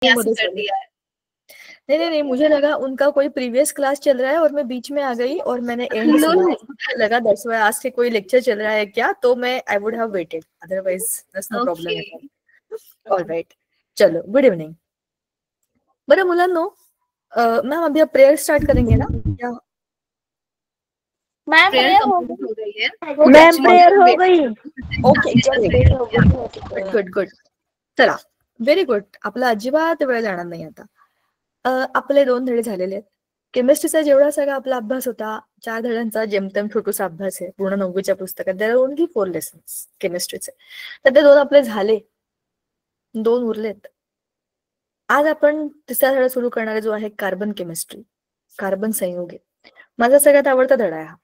कर दिया है। नहीं, मुझे लगा उनका कोई प्रीवियस क्लास चल रहा है और मैं बीच में आ गई और मैंने एंड सुना। मुझे लगा दैट्स व्हाई आज से कोई लेक्चर चल रहा है क्या, तो मैं I would have waited, otherwise that's no problem at all. Alright, चलो गुड इवनिंग। बरं मुलांनो, मैम अभी आप प्रेयर स्टार्ट करेंगे ना क्या? मैम प्रेयर कंप्लीट हो गई है। मैम प्रेयर हो गई। Okay, good. चला, व्हेरी गुड. आपला अजिबात वेळ जाणार नाही आता. आपले 2 धडे झालेले आहेत. केमिस्ट्रीचा जेवढा सगळा आपला अभ्यास होता, 4 धड्यांचा जेमतेम छोटूसा अभ्यास आहे पूर्ण 9वीच्या पुस्तकात. देयर आर ओनली 4 लेसन्स केमिस्ट्रीचे. तर ते 2 आपले झाले, 2 उरलेत. आज आपण तिसरा धडा सुरू करणारे, जो आहे कार्बन केमिस्ट्री, कार्बन संयुगे. माझा सगळ्यात आवडता धडा आहे हा.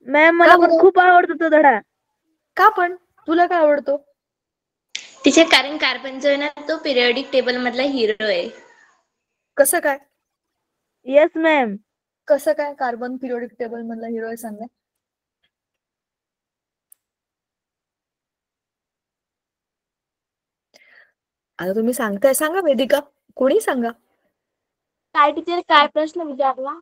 मॅम मला पण खूप आवडतो तो धडा. का पण? तुला काय आवडतो? टीचर कारण कार्बन जो आहे ना तो पिरियोडिक टेबल मधला हिरो आहे. कसं काय? Yes ma'am. कसं काय कार्बन पिरियोडिक टेबल मधला हिरो आहे, सांगा. आता तुम्ही सांगताय, सांगा वेदिका, कोणी सांगा. काय टीचर, काय प्रश्न विचारला?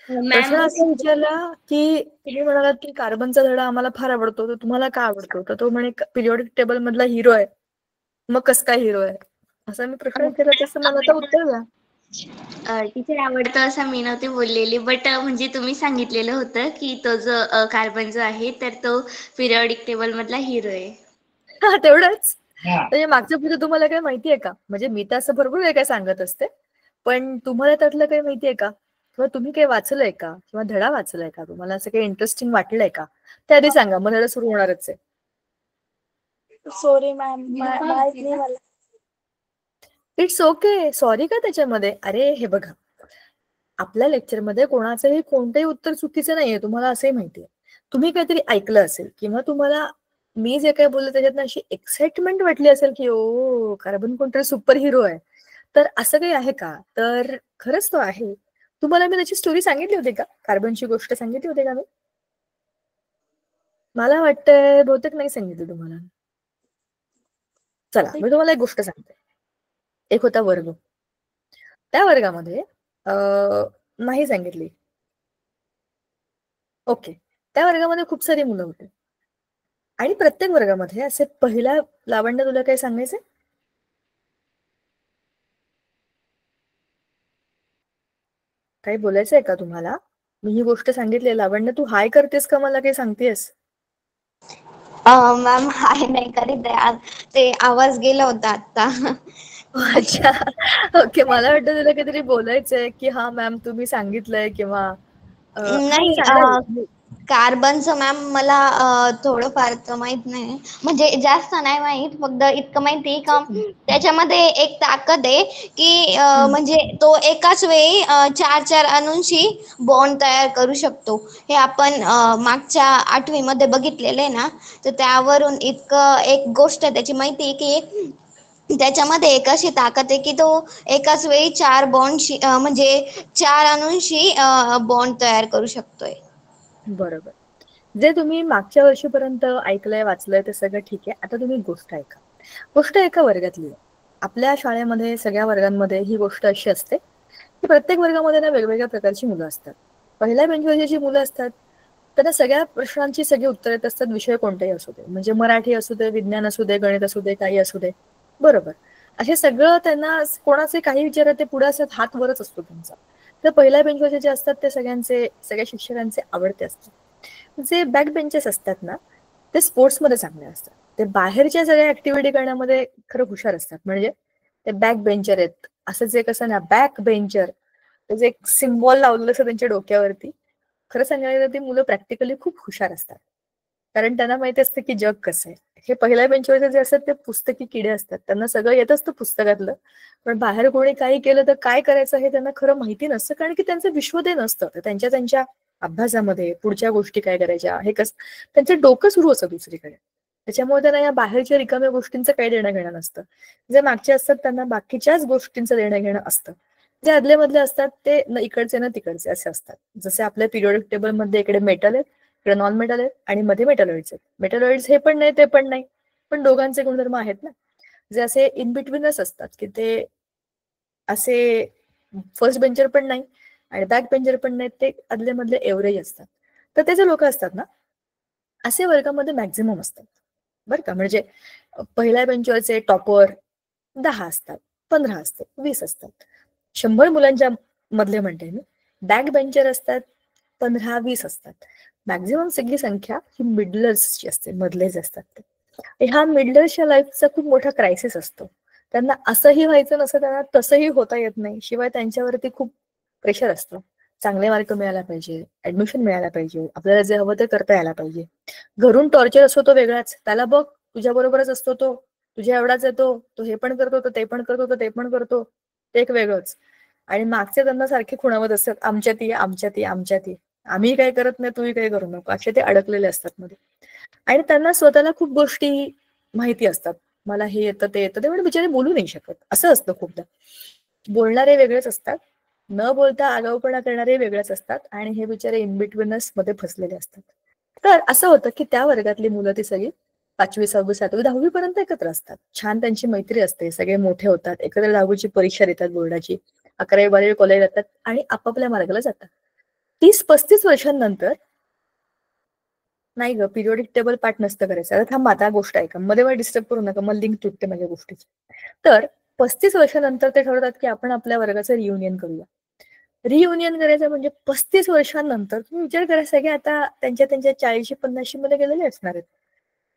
प्रश्न असा विचारला की तुम्ही म्हणालात की कार्बनचा धडा आम्हाला फार आवडतो, तर तुम्हाला का आवडतो? तर तो म्हणे पिरियोडिक टेबल मधला हिरो आहे. मग कसं काय हिरो आहे, असा मी प्रश्न विचारला, तसं मला आता उत्तर द्या. टीचर आवडतं असं मी नव्हते बोललेली, बट म्हणजे तुम्ही सांगितलेलं होतं की तो जो कार्बन जो आहे तर तो पिरियोडिक टेबल मधला हिरो आहे. तेवढंच. म्हणजे मागच्या पुढे तुम्हाला काय माहितीये का? म्हणजे मी तर असं भरपूर काय काय सांगत असते, पण तुम्हाला त्यातलं काही माहितीये का? किंवा तुम्ही काही वाचलंय का? किंवा धडा वाचलाय का? तुम्हाला असं काही इंटरेस्टिंग वाटलंय का? ते आधी सांगा, मग धडा सुरू होणारच आहे. सॉरी मॅम, माहित नाही मला. It's okay. सॉरी का त्याच्यामध्ये? अरे हे बघा, आपल्या लेक्चरमध्ये कोणाचंही कोणतंही उत्तर चुकीचं नाहीये, तुम्हाला असंही माहितीये. तुम्ही काहीतरी ऐकलं असेल किंवा तुम्हाला मी जे काही बोलले त्याच्यातनं अशी एक्साइटमेंट वाटली असेल की ओ कार्बन कोणतरी सुपर हिरो आहे, तर असं काही आहे का? तर खरंच तो आहे. तुम्हाला मी त्याची स्टोरी सांगितली होती का? कार्बनची गोष्ट सांगितली होती का मी? मला वाटतंय बहुतेक नाही सांगितली तुम्हाला. चला, मी तुम्हाला एक गोष्ट सांगते. एक होता वर्ग, त्या वर्गामध्ये नाही सांगितली. ओके, त्या वर्गामध्ये खूप सारी मुलं होती आणि प्रत्येक वर्गामध्ये असे पहिला, लावण्य तुला काय सांगायचंय? काही बोलायचंय का तुम्हाला? मी ही गोष्ट सांगितली. लावण्य, तू हाय करतेस का, मला काही सांगतेस? मॅम हाय नाही करीत आहे, ते आवाज गेला होता आता. अच्छा, ओके. मला वाटतं तुला काहीतरी बोलायचंय की हा मॅम तुम्ही सांगितलंय किंवा नाही. कार्बनचं मॅम मला थोडंफार तर माहित नाही, म्हणजे जास्त नाही माहित, फक्त इतकं माहिती का त्याच्यामध्ये एक ताकद आहे की म्हणजे तो एकाच वेळी 4 अणूंशी बॉन्ड तयार करू शकतो. हे आपण मागच्या 8वी मध्ये बघितलेलं आहे ना, तर त्यावरून इतकं एक गोष्ट त्याची माहिती आहे की त्याच्यामध्ये एक अशी ताकद आहे की तो एकाच वेळी 4 बॉन्डशी म्हणजे 4 अणूंशी बॉन्ड तयार करू शकतोय. बरोबर. जे तुम्ही मागच्या वर्षीपर्यंत ऐकलंय, वाचलंय ते सगळं ठीक आहे. आता तुम्ही गोष्ट ऐका. गोष्ट एका वर्गातली आहे. आपल्या शाळेमध्ये सगळ्या वर्गांमध्ये ही गोष्ट अशी असते की प्रत्येक वर्गामध्ये ना वेगवेगळ्या प्रकारची मुलं असतात. पहिल्या बेंचवरची जी मुलं असतात त्यांना सगळ्या प्रश्नांची सगळी उत्तरं येत असतात, विषय कोणतेही असू दे. म्हणजे मराठी असू दे, विज्ञान असू दे, गणित असू दे, काही असू दे. बरोबर. असे सगळं त्यांना कोणाचे काही विचार ते पुढे असतात, हात वरच असतो त्यांचा. तर पहिल्या बेंचवरचे जे असतात ते सगळ्या शिक्षकांचे आवडते असतात. जे बॅक बेंचेस असतात ना, ते स्पोर्ट्समध्ये चांगले असतात. ते बाहेरच्या सगळ्या ऍक्टिव्हिटी करण्यामध्ये खरं हुशार असतात. म्हणजे ते बॅक बेंचर आहेत. असं जे कसं ना, बॅक बेंचर, त्याचे एक सिम्बॉल लावलेलं असतं त्यांच्या डोक्यावरती. खरं सांगायला ती मुलं प्रॅक्टिकली खूप हुशार असतात, कारण त्यांना माहिती असतं की जग कसं आहे. हे पहिल्या बेंचवरचे जे असतात ते पुस्तकी किडे असतात. त्यांना सगळं येत असतं पुस्तकातलं, पण बाहेर कोणी काही केलं तर काय करायचं हे त्यांना खरं माहिती नसतं, कारण की त्यांचं विश्वदय नसतं. तर त्यांच्या अभ्यासामध्ये पुढच्या गोष्टी काय करायच्या हे त्यांचं डोकं सुरू असतं दुसरीकडे. त्याच्यामुळे त्यांना या बाहेरच्या रिकाम्या गोष्टींचं काही देणं घेणं नसतं. जे मागचे असतात त्यांना बाकीच्याच गोष्टींचं देणं घेणं असतं. जे आदले मधले असतात ते न इकडचे ना तिकडचे असे असतात. जसे आपल्या पिरियोडिक टेबल मध्ये इकडे मेटल आहेत, इकडे नॉन मेटल आहेत आणि मध्ये मेटलॉइड्स आहेत. मेटलॉइड्स हे पण नाही ते पण नाही, पण दोघांचे गुणधर्म आहेत ना. जे असे इन बिटवीनच असतात, की ते असे फर्स्ट बेंचर पण नाही आणि बॅक बेंचर पण नाही, ते आदले मधले एव्हरेज असतात. तर ते जे लोक असतात ना, असे वर्गामध्ये मॅक्झिमम असतात बरं का. म्हणजे पहिल्या बेंचवरचे टॉपर 10 असतात, 15 असतात, 20 असतात. 100 मुलांच्या मधले म्हणते मी. बॅक बेंचर असतात 15-20 असतात. मॅक्झिमम सगळी संख्या ही मिडलर्सची असते, मधलेच असतात ते. ह्या मिडलर्सच्या लाईफचा खूप मोठा क्रायसिस असतो. त्यांना असंही व्हायचं नसतं, त्यांना तसंही होता येत नाही. शिवाय त्यांच्यावरती खूप प्रेशर असतं. चांगले मार्क मिळायला पाहिजे, ऍडमिशन मिळायला पाहिजे, आपल्याला जे हवं ते करता यायला पाहिजे. घरून टॉर्चर असतो तो वेगळाच. त्याला बघ, तुझ्या बरोबरच असतो तो, तुझ्या एवढाच येतो, तो हे पण करतो, तो ते पण करतो, तो ते पण करतो, ते एक वेगळंच. आणि मागचे त्यांना सारखे खुणावत असतात, आमच्यात ये, आमच्यात ये, आमच्यात ये, आम्ही काही करत नाही, तुम्ही काही करू नको, असे ते अडकलेले असतात मध्ये. आणि त्यांना स्वतःला खूप गोष्टी माहिती असतात, मला हे येतं ते येतं, ते म्हणजे बिचारे बोलू नाही शकत. असं असतं खूपदा. बोलणारे वेगळेच असतात, न बोलता आगाऊपणा करणारे वेगळेच असतात, आणि हे बिचारे इन बिटवीनस मध्ये फसलेले असतात. तर असं होतं की त्या वर्गातली मुलं ती सगळी 5वी, 6वी, 7वी, 10वी पर्यंत एकत्र असतात. छान त्यांची मैत्री असते, सगळे मोठे होतात, एकत्र 10वीची परीक्षा देतात बोर्डाची, 11वी 12वी कॉलेज जातात आणि आपापल्या मार्गाला जातात. 30-35 वर्षांनंतर नाही ग, पिरियोडिक टेबल पाठ नसतं करायचं. आता थांब, आता गोष्ट ऐका, मध्ये मला डिस्टर्ब करू नका, मला लिंक तुटते माझ्या गोष्टीची. तर 35 वर्षानंतर ते ठरवतात की आपण आपल्या वर्गाचं रियुनियन करूया. रियुनियन करायचं म्हणजे 35 वर्षांनंतर. तुम्ही विचार करा, सगळे आता त्यांच्या 40-50 मध्ये गेलेले असणार आहेत.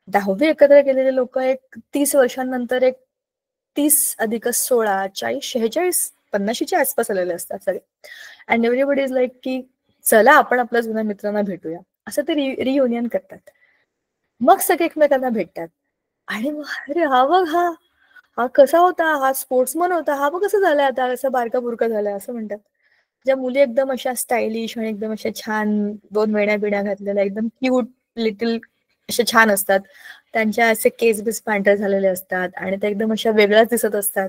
10वी एकत्र गेलेले लोक एक 30 वर्षांनंतर एक 30+16 40 46 50च्या आसपास आलेले असतात सगळे. अँड एव्हरीबडी इज लाईक की चला आपण आपल्या जुन्या मित्रांना भेटूया, असं ते रियुनियन करतात. मग सगळे एकमेकांना भेटतात आणि मग अरे हा बघ, हा हा कसा होता, हा स्पोर्ट्समन होता, हा बघ कसं झालाय आता, असं बारका बुरका झालाय, असं म्हणतात. ज्या मुली एकदम अशा स्टायलिश आणि एकदम अशा छान 2 वेण्या बिण्या घातलेल्या, एकदम क्यूट लिटिल अशा छान असतात, त्यांच्या असे केस बिस पांढरे झालेले असतात आणि त्या एकदम अशा वेगळ्याच दिसत असतात.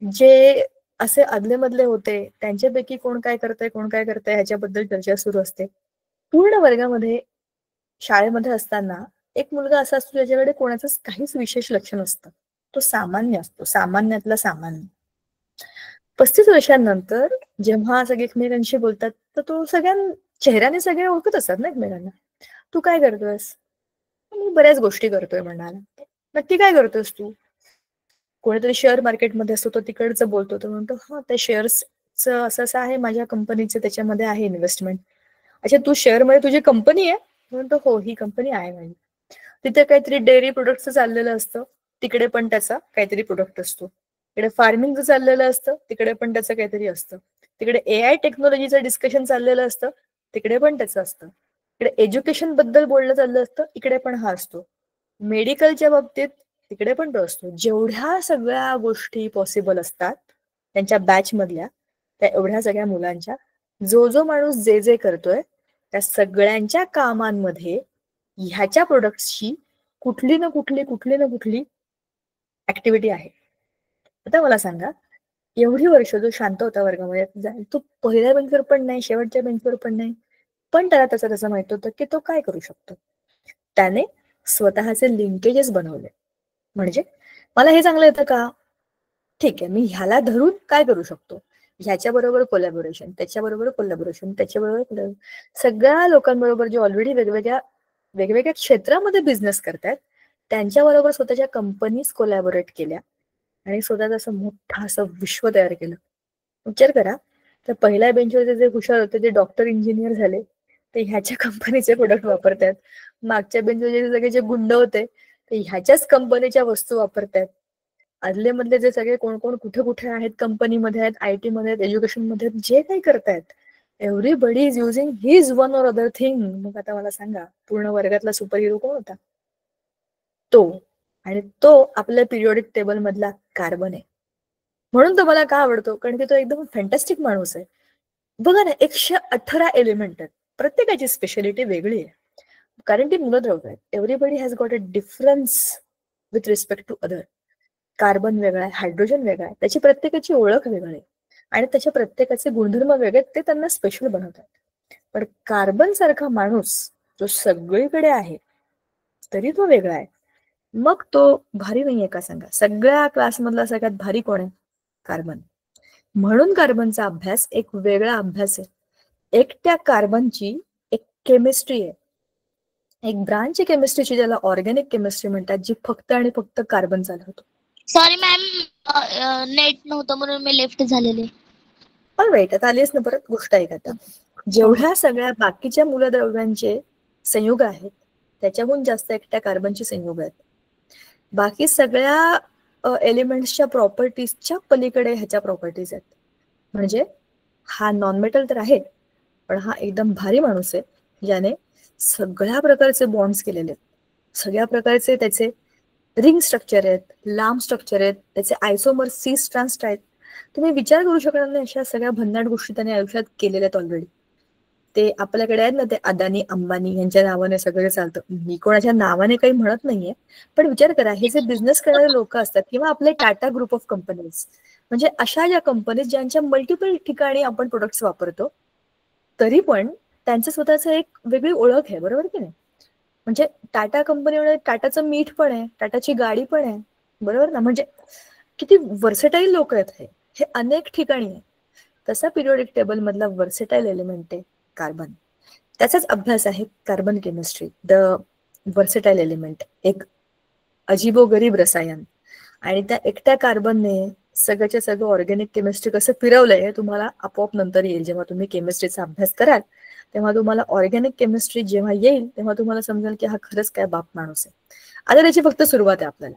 जे असे आदले मधले होते त्यांच्यापैकी कोण काय करतंय, कोण काय करतंय ह्याच्याबद्दल चर्चा सुरू असते पूर्ण वर्गामध्ये. शाळेमध्ये असताना एक मुलगा असा असतो ज्याच्याकडे कोणाचंच काहीच विशेष लक्ष नसतं, तो सामान्य असतो, सामान्यातला सामान्य. 35 वर्षांनंतर जेव्हा सगळे एकमेकांशी बोलतात तर तो चेहऱ्याने सगळे ओळखत असतात ना एकमेकांना. तू काय करतोयस? मी बऱ्याच गोष्टी करतोय म्हणाला. नक्की काय करतोयस तू? कोणीतरी शेअर मार्केटमध्ये असतो, तो तिकडचं बोलतो, तो म्हणतो हा त्या शेअर्सचं असं असं आहे, माझ्या कंपनीचं त्याच्यामध्ये आहे इन्व्हेस्टमेंट. अच्छा, तू शेअरमध्ये तुझी कंपनी आहे? म्हणतो हो, ही कंपनी आहे माझी. तिथे काहीतरी डेअरी प्रोडक्टचं चाललेलं असतं, तिकडे पण त्याचा काहीतरी प्रोडक्ट असतो. तिकडे फार्मिंगचं चाललेलं असतं, तिकडे पण त्याचं काहीतरी असतं. तिकडे AI टेक्नॉलॉजीचं डिस्कशन चाललेलं असतं, तिकडे पण त्याचं असतं. इकडे एज्युकेशन बद्दल बोलणं चाललं असतं, इकडे पण हा असतो. मेडिकलच्या बाबतीत तिकडे पण तो असतो. जेवढ्या सगळ्या गोष्टी पॉसिबल असतात त्यांच्या बॅच मधल्या, त्या एवढ्या सगळ्या मुलांच्या, जो जो माणूस जे जे करतोय त्या सगळ्यांच्या कामांमध्ये ह्याच्या प्रोडक्ट्सची कुठली ना कुठली ऍक्टिव्हिटी आहे. आता मला सांगा, एवढी वर्ष जो शांत होता वर्गामध्ये, तो पहिल्या बेंचवर पण नाही, शेवटच्या बेंचवर पण नाही, पण त्याला तसं माहित होतं की तो काय करू शकतो. त्याने स्वतःचे लिंकेजेस बनवले. म्हणजे मला हे चांगलं येतं का, ठीक आहे, मी ह्याला धरून काय करू शकतो, ह्याच्या बरोबर कोलॅबोरेशन, त्याच्याबरोबर कोलॅबोरेशन, त्याच्याबरोबर सगळ्या लोकांबरोबर जे ऑलरेडी वेगवेगळ्या क्षेत्रामध्ये बिझनेस करतात त्यांच्याबरोबर स्वतःच्या कंपनीज कोलॅबोरेट केल्या आणि स्वतःचं असं मोठं असं विश्व तयार केलं. विचार करा, तर पहिल्या बेंचवरचे जे हुशार होते ते डॉक्टर इंजिनियर झाले, ते ह्याच्या कंपनीचे प्रोडक्ट वापरतात. मागच्या बेंचवरचे सगळे जे गुंड होते ते ह्याच्याच कंपनीच्या वस्तू वापरतात. आदले मधले जे सगळे कोण कोण कुठे कुठे आहेत, कंपनीमध्ये आहेत, IT मध्ये आहेत, एज्युकेशन मध्ये आहेत, जे काही करतायत, everybody is using his one or other thing. मग आता मला सांगा, पूर्ण वर्गातला सुपर हिरो कोण होता? तो. आणि तो आपल्या पिरियोडिक टेबल मधला कार्बन आहे. म्हणून तो मला का आवडतो, कारण की तो एकदम फॅन्टॅस्टिक माणूस आहे. बघा ना, 118 एलिमेंट आहेत, प्रत्येकाची स्पेशालिटी वेगळी आहे, कारण ती मुलं ठरवत आहेत. Everybody has got a difference with respect to other. Carbon वेगळा आहे, हायड्रोजन वेगळा आहे, त्याची प्रत्येकाची ओळख वेगळी आहे आणि त्याच्या प्रत्येकाचे गुणधर्म वेगळे, ते त्यांना स्पेशल बनवतात. पण कार्बन सारखा माणूस जो सगळीकडे आहे तरी तो वेगळा आहे. मग तो भारी नाहीये का सांगा? सगळ्या क्लासमधला सगळ्यात भारी कोण आहे? कार्बन. म्हणून कार्बनचा अभ्यास एक वेगळा अभ्यास आहे. एकट्या कार्बनची एक केमिस्ट्री आहे, एक ब्रांच आहे केमिस्ट्रीची, ज्याला ऑर्गॅनिक केमिस्ट्री म्हणतात, जी फक्त आणि फक्त कार्बन चालवतो. सॉरी मॅम, नेट नव्हतं म्हणून मी लेफ्ट झालेले. ऑलराईट, आता आलीस ना परत. गोष्ट आहे का? आता जेवढ्या सगळ्या बाकीच्या मूलद्रव्यांचे संयुग आहेत त्याच्याहून जास्त एकट्या कार्बनची संयुग आहेत. बाकी सगळ्या एलिमेंट्सच्या प्रॉपर्टीजच्या पलीकडे ह्याच्या प्रॉपर्टीज आहेत. म्हणजे हा नॉन मेटल तर आहे, पण हा एकदम भारी माणूस आहे, ज्याने सगळ्या प्रकारचे बॉन्ड्स केलेले आहेत. सगळ्या प्रकारचे त्याचे रिंग स्ट्रक्चर आहेत, लांब स्ट्रक्चर आहेत, त्याचे आयसोमर सिस ट्रान्स आहेत. तुम्ही विचार करू शकणार नाही अशा सगळ्या भन्नाट गोष्टी त्याने आयुष्यात केलेल्या आहेत ऑलरेडी. ते आपल्याकडे आहेत ना, ते अदानी अंबानी यांच्या नावाने सगळं चालतं. मी कोणाच्या नावाने काही म्हणत नाहीये, पण विचार करा, हे जे बिझनेस करणारे लोक असतात किंवा आपले टाटा ग्रुप ऑफ कंपनीज, म्हणजे अशा ज्या कंपनीज ज्यांच्या मल्टिपल ठिकाणी आपण प्रोडक्ट्स वापरतो, तरी पण त्यांचं स्वतःचं एक वेगळी ओळख आहे, बरोबर की नाही? म्हणजे टाटा कंपनीमध्ये टाटाचं मीठ पण आहे, टाटाची गाडी पण आहे, बरोबर ना? म्हणजे किती वर्सेटाईल लोक आहेत हे अनेक ठिकाणी आहे. तसा पिरियोडिक टेबल मधला वर्सेटाईल एलिमेंट आहे कार्बन. त्याचाच अभ्यास आहे carbon chemistry, the versatile element, एक अजीबोगरीब रसायन. आणि त्या एकट्या कार्बनने सगळ्याच्या सगळं ऑर्गॅनिक केमिस्ट्री कसं फिरवलंय हे तुम्हाला आपोआप नंतर येईल. जेव्हा तुम्ही केमिस्ट्रीचा अभ्यास कराल तेव्हा तुम्हाला ऑर्गॅनिक केमिस्ट्री जेव्हा येईल तेव्हा तुम्हाला समजेल की हा खरंच काय बाप माणूस आहे. आता त्याची फक्त सुरुवात आहे. आपल्याला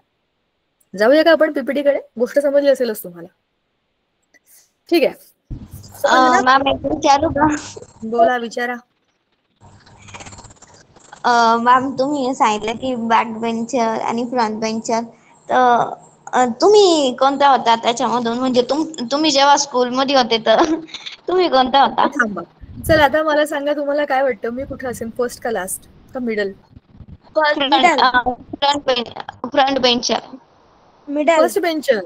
जाऊया का आपण पीपीटीकडे? गोष्ट समजली असेलच तुम्हाला, ठीक आहे? मॅम एक विचारू का? बोला, विचारा. मॅम तुम्ही सांगितलं की बॅक बेंचर आणि फ्रंट बेंचर, तर तुम्ही कोणता होता त्याच्यामधून? म्हणजे तुम्ही जेव्हा स्कूलमध्ये होते तर तुम्ही कोणता होता? थांबा, चल आता मला सांगा, तुम्हाला काय वाटतं मी कुठे असेल, फर्स्ट का लास्ट का middle? Front bencher. First bencher.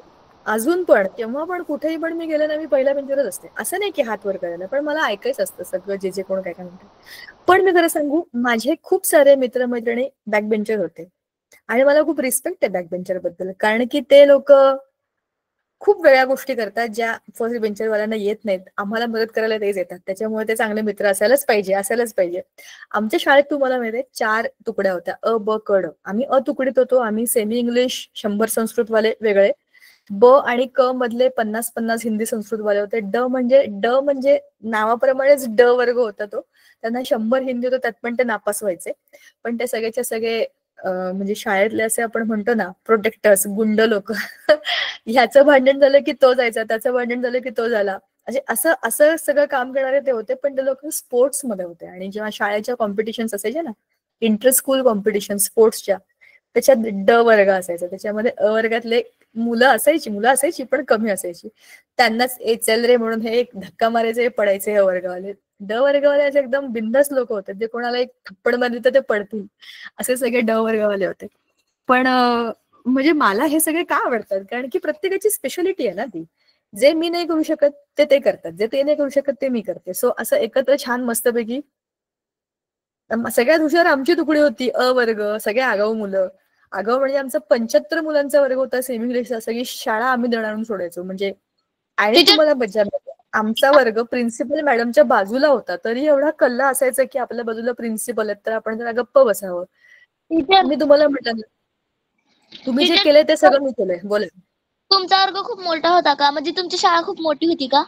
अजून पण केव्हा पण कुठेही पण मी गेले ना, मी पहिल्या बेंचरच असते. असं नाही की हात वर करायला, पण मला ऐकायचं असतं सगळं, जे कोण काय काय म्हणतात. पण मी खरं सांगू, माझे खूप सारे मित्रमैत्रिणी बॅक बेंचर होते आणि मला खूप रिस्पेक्ट आहे बॅक बेंचर बद्दल, कारण की ते लोक खूप वेगळ्या गोष्टी करतात ज्या फर्स्ट बेंचरवाल्यांना येत नाहीत. आम्हाला मदत करायला तेच येतात, त्याच्यामुळे ते चांगले मित्र असायलाच पाहिजे. आमच्या शाळेत तुम्हाला माहिती 4 तुकड्या होत्या, अ ब क ड. आम्ही अ तुकडीत होतो. आम्ही सेमी इंग्लिश 100 संस्कृतवाले वेगळे, ब आणि क मधले 50-50 हिंदी संस्कृतवाले होते. ड म्हणजे नावाप्रमाणेच ड वर्ग होता तो. त्यांना 100 हिंदी होतं, त्यात पण ते नापास व्हायचे. पण ते सगळेच्या सगळे म्हणजे शाळेतले असे आपण म्हणतो ना प्रोटेक्टर्स, गुंड लोक. ह्याचं भांडण झालं की तो जायचा, त्याचं भांडण झालं की तो झाला. म्हणजे असं सगळं काम करणारे ते होते. पण ते लोक स्पोर्ट्स मध्ये होते. आणि जेव्हा शाळेच्या कॉम्पिटिशन्स असायचे ना, इंटर स्कूल कॉम्पिटिशन स्पोर्ट्सच्या, त्याच्यात ड वर्ग असायचा. त्याच्यामध्ये अ वर्गातले मुलं असायची पण कमी असायची. त्यांनाच चल रे म्हणून हे एक धक्का मारायचे, पडायचे हे वर्गवाले. ड वर्गवाले असे एकदम बिंदास लोक होते, जे कोणाला एक थप्पड मारली तर ते पडतील, असे सगळे ड वर्गवाले होते. पण म्हणजे मला हे सगळे का आवडतात, कारण की प्रत्येकाची स्पेशालिटी आहे ना ती. जे मी नाही करू शकत ते करतात, जे ते नाही करू शकत ते मी करते. सो असं एकत्र छान मस्तपैकी. सगळ्यात हुशार आमची तुकडी होती, अ वर्ग, सगळे आगाऊ मुलं. आगाऊ म्हणजे आमचा 75 मुलांचा वर्ग होता सेमी इंग्लिशचा. सगळी शाळा आम्ही दणाणून सोडायचो. म्हणजे आणि तुम्हाला मजा नाही, आमचा वर्ग प्रिन्सिपल मॅडमच्या बाजूला होता, तरी एवढा कल्ला असायचा की आपल्या बाजूला प्रिन्सिपल आहेत तर आपण जरा गप्प बसावं. मी तुम्हाला म्हटलं ना, तुम्ही जे केलंय ते सगळं मी केलंय. बोला. तुमचा वर्ग खूप मोठा होता का? म्हणजे तुमची शाळा खूप मोठी होती का?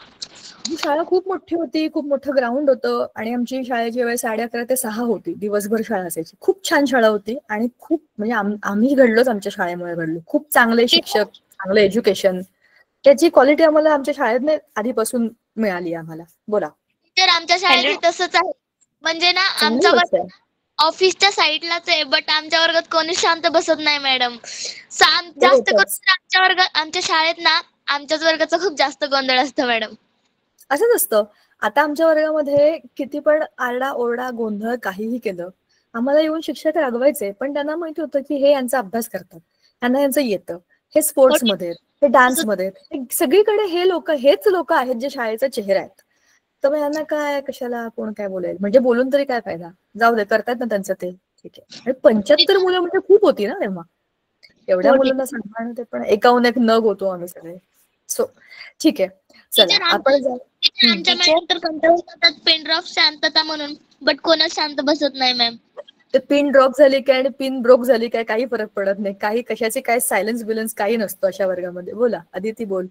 ही शाळा खूप मोठी होती, खूप मोठं ग्राउंड होतं. आणि आमची शाळेची वेळ 11:30 ते 6 होती. दिवसभर शाळा असायची. खूप छान शाळा होती. आणि खूप म्हणजे आम्ही घडलोच, आमच्या शाळेमुळे घडलो. खूप चांगले शिक्षक, चांगलं एज्युकेशन, त्याची क्वालिटी आम्हाला आमच्या शाळेतने आधीपासून मिळाली आम्हाला. बोला. तर आमच्या शाळेत तसंच आहे. म्हणजे ना, चांगली आमचा गोष्ट वर्ग आहे. ऑफिसच्या साईडलाच आहे, बट आमच्या वर्गात कोणी शांत बसत नाही मॅडम. ते जास्त होतंच. करून आमच्या शाळेत ना आमच्याच वर्गाचा खूप जास्त गोंधळ असतो मॅडम. असंच असतं. आता आमच्या वर्गामध्ये किती पण आरडा ओरडा गोंधळ काहीही केलं, आम्हाला येऊन शिक्षक रागवायचे, पण त्यांना माहिती होतं की हे यांचा अभ्यास करतात, त्यांना यांचं येतं. हे स्पोर्ट्समध्ये आहेत, हे डान्समध्ये आहेत, सगळीकडे हेच लोक आहेत जे शाळेचा चेहरा आहेत. तर मग यांना काय, कशाला कोण काय बोलेल, म्हणजे बोलून तरी काय फायदा. जाऊ दे, करतात ना त्यांचं ते, ठीक आहे. आणि 75 मुलं म्हणजे खूप होती ना तेव्हा. एवढ्या हो, मुलांना सांभाळणं ते पण एकाहून एक नग होतो आम्ही सगळे. सो ठीक आहे, चला टीचर आपण आमच्या मॅडम तर कंटाळून जातात पेन ड्रॉप शांतता म्हणून, बट कोणच शांत बसत नाही मॅम. ते पिन ड्रॉप झाली काय आणि पिन ब्रोक झाली काय काही फरक पडत नाही. काही कशाचे काय सायलेन्स बिलन्स काही नसतो अशा वर्गामध्ये. बोला अदिती, बोल.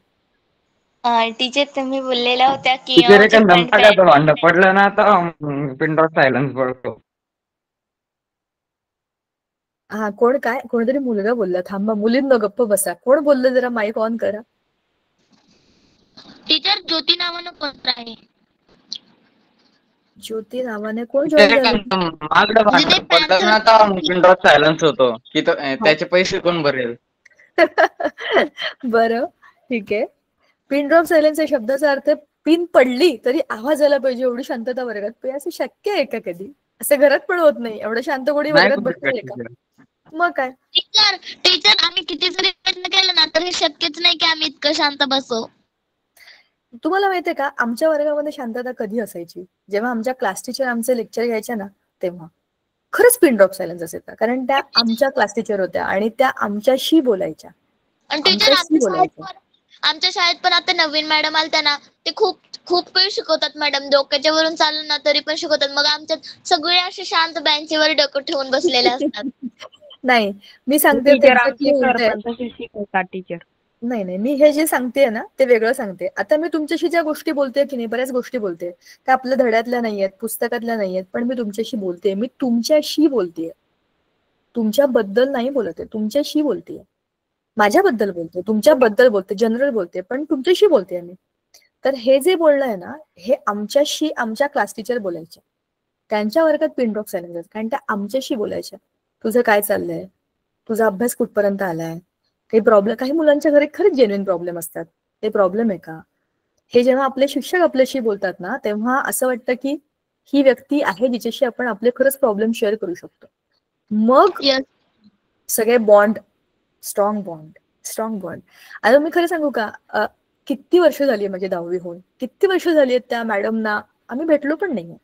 टीचर तुम्ही बोललेल्या होत्या की टीचर जे एखादं फ्रंट धमकाचं भांडण पडलं ना तर पिन ड्रॉप सायलेन्स पडतो. हा कोण काय कोणतरी मुलगा बोलला, थांबा मुलींना गप्प बसा. कोण बोललं जरा माईक ऑन करा. टीचर ज्योती नावानं कोणतं आहे? ज्योती नावाने कोण टीचर जॉईन झालं? एखादं मागलं म्हणजे भांडण ते पडलं ना पॅन्थर तर पिन ड्रॉप सायलेन्स होतो की त्याचे पैसे कोण भरेल. बरं ठीक आहे. पिन ड्रॉप सायलेन्स या शब्दाचा अर्थ पिन पडली तरी आवाज आला पाहिजे एवढी शांतता वर्गात पाहिजे. असं शक्य आहे का कधी? असं घरात पण होत नाही. एवढं शांत कोणी नाही वर्गात करू शकत बसतंय का? टीचर. मग काय. टीचर आम्ही किती जरी प्रयत्न केला ना तर हे शक्यच नाही की आम्ही इतकं शांत बसू. तुम्हाला माहितीये का आमच्या वर्गामध्ये शांतता कधी असायची? जेव्हा आमच्या क्लास टीचर आमचे लेक्चर घ्यायच्या ना तेव्हा. खरंच पिन ड्रॉप सायलेन्स असायचा. कारण त्या आमच्या क्लास टीचर होत्या आणि त्या आमच्याशी बोलायच्या. आणि टीचर आमच्याशी बोलायच्या. आमच्या शाळेत पण आता नवीन मॅडम आलत्या ना, ते खूप खूप वेळ शिकवतात मॅडम. डोक्याच्या वरून चाललं ना तरी पण शिकवतात. मग आमच्यात सगळे असे शांत बेंचवर डोकं ठेवून बसलेले असतात. नाही मी सांगते ते टीचर एक्झॅक्टली आमचे सर उलट आहे. पण तसे शिकवतात टीचर. नाही नाही मी हे जे सांगतेय ना ते वेगळं सांगते. आता मी तुमच्याशी ज्या गोष्टी बोलते की नाही, बऱ्याच गोष्टी बोलते त्या आपल्या धड्यातल्या नाहीयेत, पुस्तकातल्या नाहीयेत, पण मी तुमच्याशी बोलते. मी तुमच्याशी बोलतेय, तुमच्याबद्दल नाही बोलते, तुमच्याशी बोलतेय. माझ्याबद्दल बोलते, तुमच्याबद्दल बोलते, जनरल बोलते, पण तुमच्याशी बोलते मी. तर हे जे बोलणं आहे ना हे आमच्याशी आमच्या क्लास टीचर बोलायच्या. त्यांच्या वर्गात पिन ड्रॉप सायलेन्स कारण त्या आमच्याशी बोलायच्या. तुझं काय चाललंय, तुझा अभ्यास कुठपर्यंत आलाय, काही प्रॉब्लेम. काही मुलांच्या घरी खरंच जेन्युइन प्रॉब्लेम असतात. ते प्रॉब्लेम आहे का? हे जेव्हा आपले शिक्षक आपल्याशी बोलतात ना तेव्हा असं वाटतं की ही व्यक्ती आहे जिच्याशी आपण आपले खरंच प्रॉब्लेम शेअर करू शकतो. मग Yes. सगळे बॉन्ड स्ट्रॉंग बॉन्ड. आता मी खरं सांगू का, किती वर्ष झाली म्हणजे 10वी होऊन किती वर्ष झाली आहेत त्या मॅडमना आम्ही भेटलो पण नाहीये.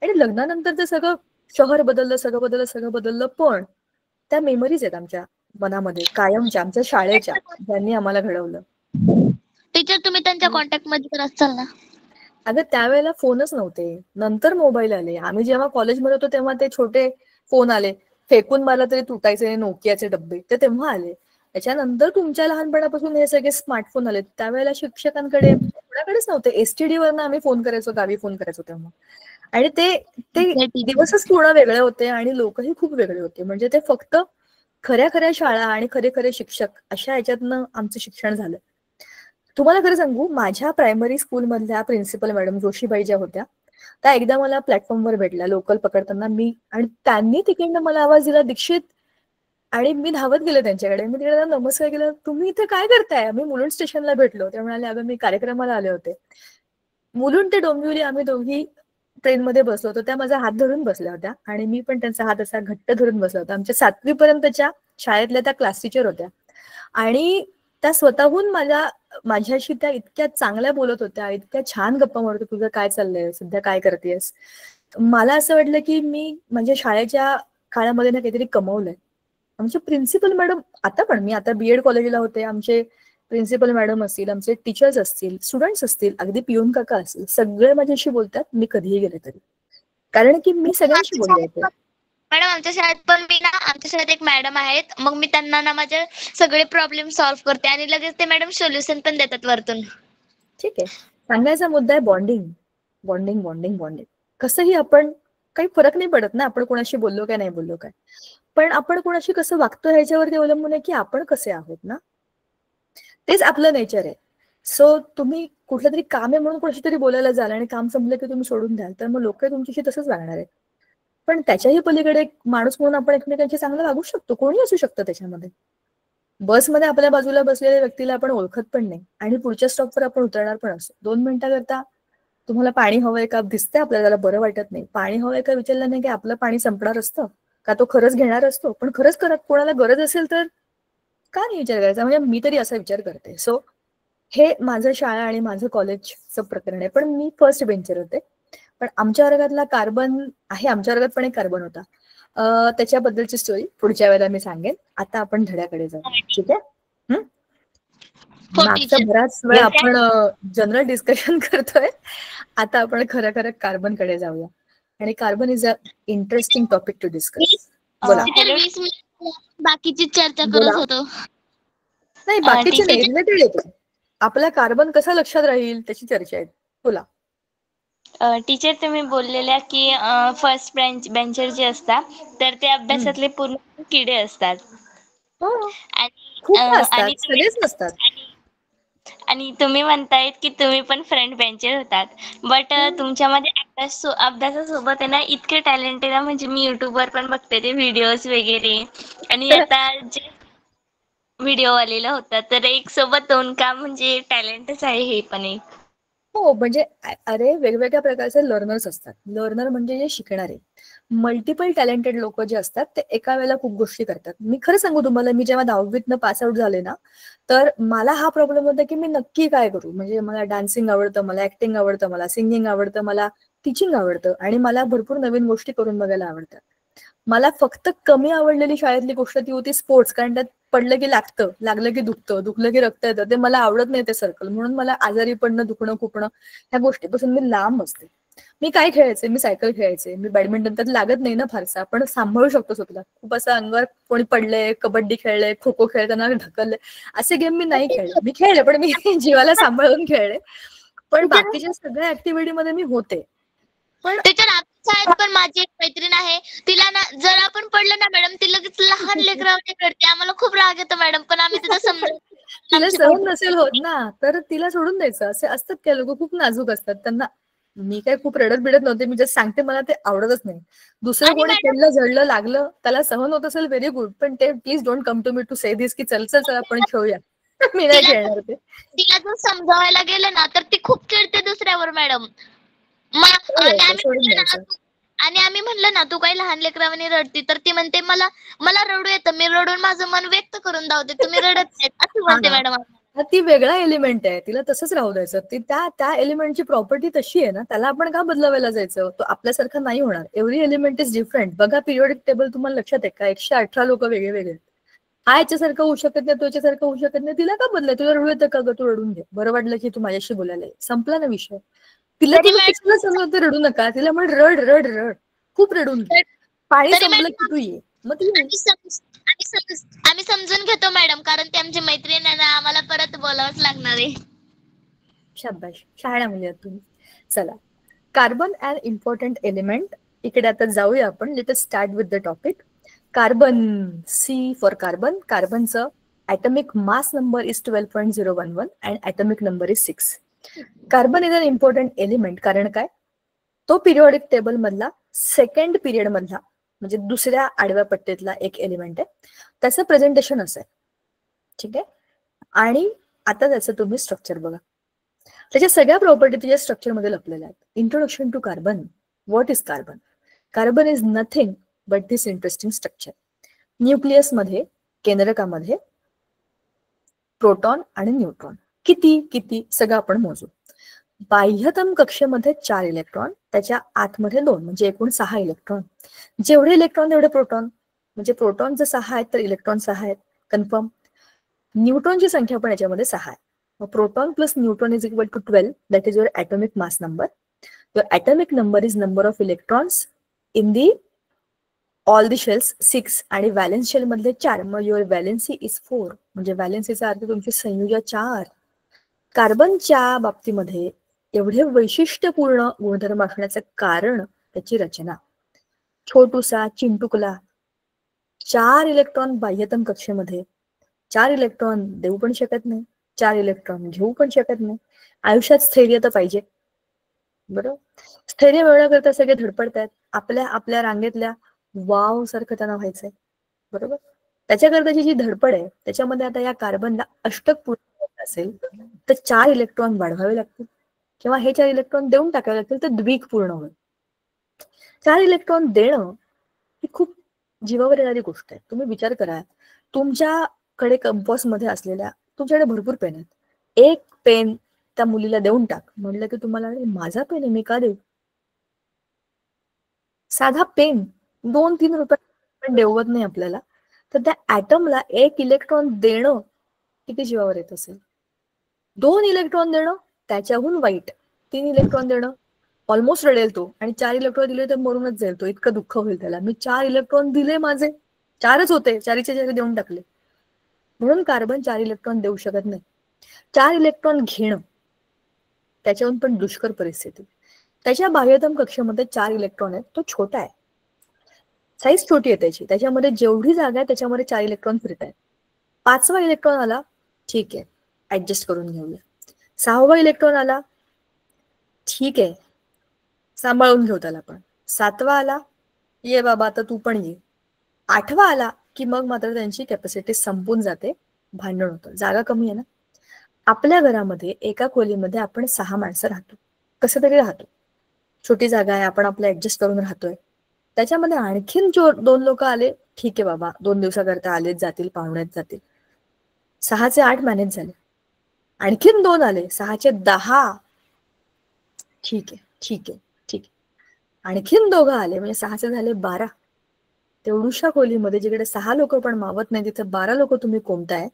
आणि लग्नानंतर ते सगळं शहर बदललं, सगळं बदललं, पण त्या मेमरीज आहेत आमच्या मनामध्ये कायमच्या, आमच्या शाळेच्या, ज्यांनी आम्हाला घडवलं. टीचर तुम्ही त्यांच्या कॉन्टॅक्ट मध्ये तर असाल ना? अगं त्यावेळेला फोनच नव्हते, नंतर मोबाईल आले. आम्ही जेव्हा कॉलेजमध्ये होतो तेव्हा ते छोटे फोन आले, फेकून मारला तरी तुटायचे नोकियाचे डब्बे, ते तेव्हा आले. त्याच्यानंतर तुमच्या लहानपणापासून हे सगळे स्मार्टफोन आले. त्यावेळेला शिक्षकांकडे कोणाकडेच नव्हते. एसटीडी वरनं आम्ही फोन करायचो, गावी फोन करायचो तेव्हा. आणि ते दिवसच पूर्ण वेगळे होते आणि लोकही खूप वेगळे होते. म्हणजे ते फक्त खऱ्या शाळा आणि खरे शिक्षक अशा ह्याच्यातनं आमचं शिक्षण झालं. तुम्हाला खरं सांगू, माझ्या प्रायमरी स्कूल मधल्या प्रिन्सिपल मॅडम जोशीबाई ज्या होत्या त्या एकदा मला प्लॅटफॉर्मवर भेटल्या लोकल पकडताना. मी आणि त्यांनी तिकडनं मला आवाज दिला, दीक्षित. आणि मी धावत गेले त्यांच्याकडे. मी तिकडे नमस्कार केला, तुम्ही इथे काय करताय? आम्ही मुलुंड स्टेशनला भेटलो. ते म्हणाले अगं मी कार्यक्रमाला आले होते. मुलुंड ते डोंबिवली आम्ही दोघी ट्रेनमध्ये बसलो होतो. त्या माझा हात धरून बसल्या होत्या आणि मी पण त्यांचा हात असा घट्ट धरून बसला होता. आमच्या 7वी पर्यंतच्या शाळेतल्या त्या क्लास टीचर होत्या आणि त्या स्वतःहून माझ्याशी त्या इतक्या चांगल्या बोलत होत्या, इतक्या छान गप्पा मारत होत्या. तुझं काय चाललंय, सध्या काय करतेस? मला असं वाटलं की मी म्हणजे शाळेच्या काळामध्ये ना काहीतरी कमवलंय. आमचे प्रिन्सिपल मॅडम आता पण, मी आता बीएड कॉलेजला होते, आमचे प्रिन्सिपल मॅडम असतील, आमचे टीचर्स असतील, स्टुडंट्स असतील, अगदी पिऊन काका असतील, सगळे माझ्याशी बोलतात मी कधीही गेले तरी. कारण की मी सगळ्यांशी बोलले होते. मॅडम आमच्या शाळेत एक मॅडम आहेत. मग मी त्यांना ना माझे सगळे प्रॉब्लेम सॉल्व्ह करते आणि लगेच ते मॅडम सोल्युशन पण देतात वरतून. ठीक आहे, सांगायचा मुद्दा आहे बॉन्डिंग. कसंही आपण काही फरक नाही पडत ना आपण कोणाशी बोललो काय नाही बोललो काय, पण आपण कोणाशी कसं वागतो ह्याच्यावरती अवलंबून आहे की आपण कसे आहोत ना, तेच आपलं नेचर आहे. सो तुम्ही कुठलं तरी काम आहे म्हणून कोणाशी तरी बोलायला जाल आणि काम संपलं की तुम्ही सोडून द्याल, तर मग लोक तुमच्याशी तसंच वागणार आहेत. पण त्याच्याही पलीकडे एक माणूस म्हणून आपण एकमेकांशी चांगलं वागू शकतो, कोणी असू शकतं त्याच्यामध्ये. बसमध्ये आपल्या बाजूला बसलेल्या व्यक्तीला आपण ओळखत पण नाही आणि पुढच्या स्टॉपवर आपण उतरणार पण असतो. 2 मिनिटाकरता तुम्हाला पाणी हवंय का, दिसतंय आपल्याला, त्याला बरं वाटत नाही, पाणी हवंय का विचारलं नाही की आपलं पाणी संपणार असतं का, तो खरंच घेणार असतो. पण खरंच कोणाला गरज असेल तर का नाही विचार करायचा, म्हणजे मी तरी असा विचार करते. सो हे माझं शाळा आणि माझं कॉलेजचं प्रकरण आहे. पण मी फर्स्ट बेंचर होते. पण आमच्या वर्गातला कार्बन आहे, आमच्या वर्गात पण एक कार्बन होता. त्याच्याबद्दलची स्टोरी पुढच्या वेळेला मी सांगेन. आता आपण धड्याकडे जाऊ, ठीक आहे? मागचा बराच वेळ आपण जनरल डिस्कशन करतोय, आता आपण खरं खरं कार्बन कडे जाऊया. आणि carbon is an interesting topic to discuss. बोला. 20 मिनिट बाकीची चर्चा करत होतो. नाही, बाकीचे नाही, रिलेटेड येतो. आपला कार्बन कसा लक्षात राहील त्याची चर्चा आहे. बोला. टीचर, तुम्ही बोललेल्या की फर्स्ट बेंचर जे असतात तर ते अभ्यासातले पूर्ण किडे असतात. खूप असतात, सगळेच नसतात. आणि तुम्ही म्हणतायत की तुम्ही पण फ्रंट बेंचर होतात, बट तुमच्यामध्ये अभ्यासासोबत आहे ना इतके टॅलेंट आहे ना, म्हणजे मी युट्यूबवर पण बघते ते व्हिडिओज वगैरे, आणि आता जे व्हिडिओ आलेला होता तर एक सोबत 2 काम म्हणजे टॅलेंटच आहे हे पण एक. हो, म्हणजे अरे वेगवेगळ्या प्रकारचे लर्नर्स असतात. लर्नर म्हणजे जे शिकणारे. मल्टिपल टॅलेंटेड लोक जे असतात ते एका वेळेला खूप गोष्टी करतात. मी खरं सांगू तुम्हाला, मी जेव्हा 10वीतनं पास आउट झाले ना, तर मला हा प्रॉब्लेम होता की मी नक्की काय करू. म्हणजे मला डान्सिंग आवडतं, मला ऍक्टिंग आवडतं, मला सिंगिंग आवडतं, मला टीचिंग आवडतं, आणि मला भरपूर नवीन गोष्टी करून बघायला आवडतात. मला फक्त कमी आवडलेली शाळेतली गोष्ट ती होती स्पोर्ट्स, कारण त्यात पडलं की लागलं की दुखलं की रक्त येतं. ते मला आवडत नाही ते सर्कल, म्हणून मला आजारी पडणं, दुखणं, खुपणं ह्या गोष्टीपासून मी लांब असते. मी काय खेळायचे, मी सायकल खेळायचे, मी बॅडमिंटन, त्यात लागत नाही ना फारसा, पण सांभाळू शकतो स्वतःला. खूप असं अंगावर कोणी पडलंय, कबड्डी खेळले, खो खो खेळताना ढकलले, असे गेम मी नाही खेळले. मी खेळले पण मी जीवाला सांभाळून खेळले. पण बाकीच्या सगळ्या ऍक्टिव्हिटीमध्ये मी होते. पण शाळेत पण माझी एक मैत्रीण आहे, तिला ना जर आपण पडलं ना मॅडम, ती लगेच लहान लेकरावाने करते. आम्हाला खूप राग येतो मॅडम, पण आम्ही तिथं समजून तिला सहन नसेल होत ना, तर तिला सोडून द्यायचं. असे असतात त्या लोक खूप नाजूक असतात, त्यांना. मी काय खूप रडत बिडत नव्हते, मी जस्ट सांगते मला ते आवडतच नाही. दुसरं कोणी खेळलं, झडलं, लागलं, त्याला सहन होत असेल, व्हेरी गुड, पण ते please don't come to me to say this की चल चल चल आपण खेळूया. मी नाही खेळणार ते. तिला जर समजावायला गेलं ना तर ती खूप चिडते दुसऱ्यावर मॅडम. आणि आम्ही म्हणलं ना तू काही लहान लेकरावानी रडती, तर ती म्हणते मला रडू येतं, मी रडून माझं मन व्यक्त करून दावते, तुम्ही रडत नाहीत असं म्हणते मॅडम. ती वेगळा एलिमेंट आहे, तिला तसंच राहू द्यायचं. ती त्या एलिमेंटची प्रॉपर्टी तशी आहे ना, त्याला आपण का बदलावायला जायचं. तो आपल्यासारखं नाही होणार. Every element is different. बघा पिरियोडिक टेबल तुम्हाला लक्षात आहे का, 118 लोक वेगळे वेगळे. हा याच्यासारखं होऊ शकत नाही, तो याच्यासारखं होऊ शकत नाही. तिला का बदलाय, तुला रडू येतं का ग, तू रडून घे, बरं वाटलं की तू माझ्याशी बोलायला, संपला ना विषय. तिला तुम्ही कितीला समजवते रडू नका, तिला म्हण रड रड रड, खूप रडून घे, पाणी संपलं की तू ये, मग ती आम्ही समजून घेतो मॅडम, कारण ती आमची मैत्रीण आहे ना, आम्हाला परत बोलावंच लागणार आहे. शाबाश, शहाण्या मुली आहात तुम्ही. चला, कार्बन अँड इम्पॉर्टंट एलिमेंट, इकडे आता जाऊया आपण. Let us start with the topic. Carbon, C for carbon. कार्बनचं atomic mass number is 12.011 and atomic number is 6. Carbon is an important element, कारण काय, तो पिरियोडिक टेबल मधला सेकंड पिरियड मधला, म्हणजे दुसऱ्या आडव्या पट्टीतला एक एलिमेंट आहे. त्याचं प्रेझेंटेशन असं आहे, ठीक आहे. आणि आता त्याचं तुम्ही स्ट्रक्चर बघा. त्याच्या सगळ्या प्रॉपर्टी तुझ्या स्ट्रक्चर मध्ये लपलेल्या आहेत. Introduction to carbon. What is carbon? Carbon is nothing but this interesting structure. Nucleus मध्ये, केंद्रकामध्ये प्रोटॉन आणि न्यूट्रॉन. किती सगळं आपण मोजू. बाह्यतम कक्षेमध्ये 4 इलेक्ट्रॉन, त्याच्या आतमध्ये 2, म्हणजे एकूण 6 इलेक्ट्रॉन. जेवढे इलेक्ट्रॉन तेवढे प्रोटॉन, म्हणजे प्रोटॉन जर 6 आहेत तर इलेक्ट्रॉन 6 आहेत, कन्फर्म. न्यूट्रॉनची संख्या पण याच्यामध्ये 6 आहे. मग proton plus neutron is equal to 12, that is your atomic mass number. Your atomic number is number of electrons in the all the shells 6, आणि व्हॅलेन्स शेल मधले 4. मग युअर व्हॅलेन्सी इज 4, म्हणजे व्हॅलेन्सीचा अर्थ तुमची संयुजा 4. कार्बनच्या बाबतीमध्ये एवढे वैशिष्ट्यपूर्ण गुणधर्म असण्याचं कारण त्याची रचना. छोटूसा चिंटुकला, 4 इलेक्ट्रॉन बाह्यतम कक्षेमध्ये. 4 इलेक्ट्रॉन देऊ पण शकत नाही, 4 इलेक्ट्रॉन घेऊ पण शकत नाही. आयुष्यात स्थैर्य तर पाहिजे, बरोबर. स्थैर्य मिळवण्याकरता सगळे धडपडतायत. आपल्या रांगेतल्या वाव सारखं त्यांना व्हायचंय, बरोबर. त्याच्याकरताची जी धडपड आहे, त्याच्यामध्ये आता या कार्बनला अष्टक पूर्ण असेल तर 4 इलेक्ट्रॉन वाढवावे लागतील, किंवा हे 4 इलेक्ट्रॉन देऊन टाकावे लागतील तर द्विक पूर्ण होईल. 4 इलेक्ट्रॉन देणं ही खूप जीवावर येणारी गोष्ट आहे. तुम्ही विचार करा, तुमच्याकडे कंपॉस मध्ये असलेल्या, तुमच्याकडे भरपूर पेन आहेत, एक पेन त्या मुलीला देऊन टाक म्हटलं की तुम्हाला माझा पेन आहे, मी का देऊ. साधा पेन 2-3 रुपये पण देवत नाही आपल्याला, तर त्या ऍटमला 1 इलेक्ट्रॉन देणं किती जीवावर येत असेल. 2 इलेक्ट्रॉन देणं त्याच्याहून वाईट, 3 इलेक्ट्रॉन देणं ऑलमोस्ट रडेल तो, आणि 4 इलेक्ट्रॉन दिले तर मरूनच जाईल तो, इतकं दुःख होईल त्याला. मी 4 इलेक्ट्रॉन दिले, माझे 4च होते, 4चे 4 देऊन टाकले. म्हणून कार्बन 4 इलेक्ट्रॉन देऊ शकत नाही. 4 इलेक्ट्रॉन घेणं त्याच्याहून पण दुष्कर परिस्थिती. त्याच्या बाह्यतम कक्षेमध्ये 4 इलेक्ट्रॉन आहेत, तो छोटा आहे, साईज छोटी आहे त्याची, त्याच्यामध्ये जेवढी जागा आहे त्याच्यामध्ये 4 इलेक्ट्रॉन फिरत आहेत. 5वा इलेक्ट्रॉन आला, ठीक आहे, ऍडजस्ट करून घेऊया. 6वा इलेक्ट्रॉन आला, ठीक आहे, सांभाळून घेऊ त्याला. पण 7वा आला, ये बाबा आता तू पण ये. 8वा आला की मग मात्र त्यांची कॅपॅसिटी संपून जाते, भांडण होतं, जागा कमी आहे ना. आपल्या घरामध्ये एका खोलीमध्ये आपण 6 माणसं राहतो, कसं तरी राहतो, छोटी जागा आहे, आपण आपलं ऍडजस्ट करून राहतोय. त्याच्यामध्ये आणखीन 2 लोक आले, ठीक आहे बाबा 2 दिवसाकरता आलेच जातील, पाहुण्यात जातील. 6चे 8 मॅनेज झाले. आणखीन 2 आले, 6चे 10, ठीक आहे ठीक आहे ठीक आहे. आणखीन 2 आले, म्हणजे 6चे झाले 12. तेवढूशा खोलीमध्ये जिकडे 6 लोक पण मावत नाही तिथे 12 लोक तुम्ही कोणताय,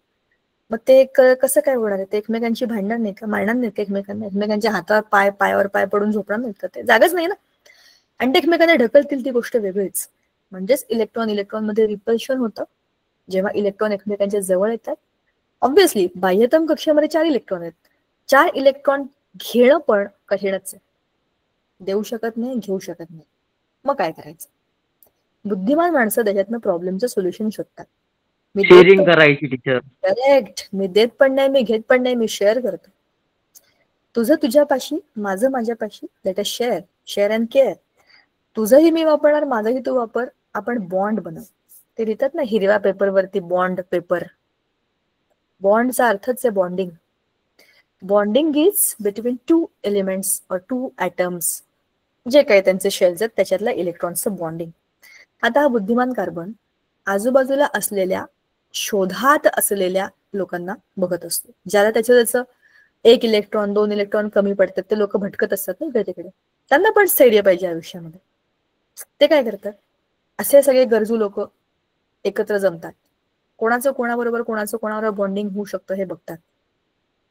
मग ते कसं काय होणार आहे. ते एकमेकांची भांडणार नाही का, मारणार नाही का एकमेकांना, एकमेकांच्या हातावर पाय, पायावर पाय पडून झोपणार नाहीत का, ते जागाच नाही ना. आणि ते एकमेकांना ढकलतील ती गोष्ट वेगळीच. म्हणजेच इलेक्ट्रॉन मध्ये रिपल्शन होतं जेव्हा इलेक्ट्रॉन एकमेकांच्या जवळ येतात. ऑब्व्हियसली बाह्यतम कक्षेमध्ये 4 इलेक्ट्रॉन आहेत, 4 इलेक्ट्रॉन घेणं पण कठीणच आहे, देऊ शकत नाही, घेऊ शकत नाही. मग काय करायचं. बुद्धिमान माणसं त्याच्यातनं प्रॉब्लेमचं सोल्युशन शोधतात. शेअरिंग करायची टीचर. करेक्ट. मी देत पण नाही, मी घेत पण नाही, मी शेअर करतो. तुझं तुझ्यापाशी, माझं माझ्यापाशी, let us share, share and care. तुझंही मी वापरणार, माझंही तू वापर, आपण बॉन्ड बनव. ते लिहितात ना हिरव्या पेपरवरती, बॉन्ड पेपर. बॉन्डचा अर्थच आहे bonding. Bonding is between 2 elements और 2 ॲटम्स, जे काही त्यांचे शेल्स आहेत त्याच्यातल्या इलेक्ट्रॉन्सचं बॉन्डिंग. आता हा बुद्धिमान कार्बन आजूबाजूला असलेल्या, शोधात असलेल्या लोकांना बघत असतो, ज्याला त्याचं 1 इलेक्ट्रॉन 2 इलेक्ट्रॉन कमी पडतात, ते लोक भटकत असतात ना इकडे तिकडे, त्यांना पण स्थैर्य पाहिजे आयुष्यामध्ये. ते काय करतात, असे सगळे गरजू लोक एकत्र जमतात, कोणाचं कोणाबरोबर, कोणाचं कोणाबरोबर बॉन्डिंग होऊ शकतं हे बघतात.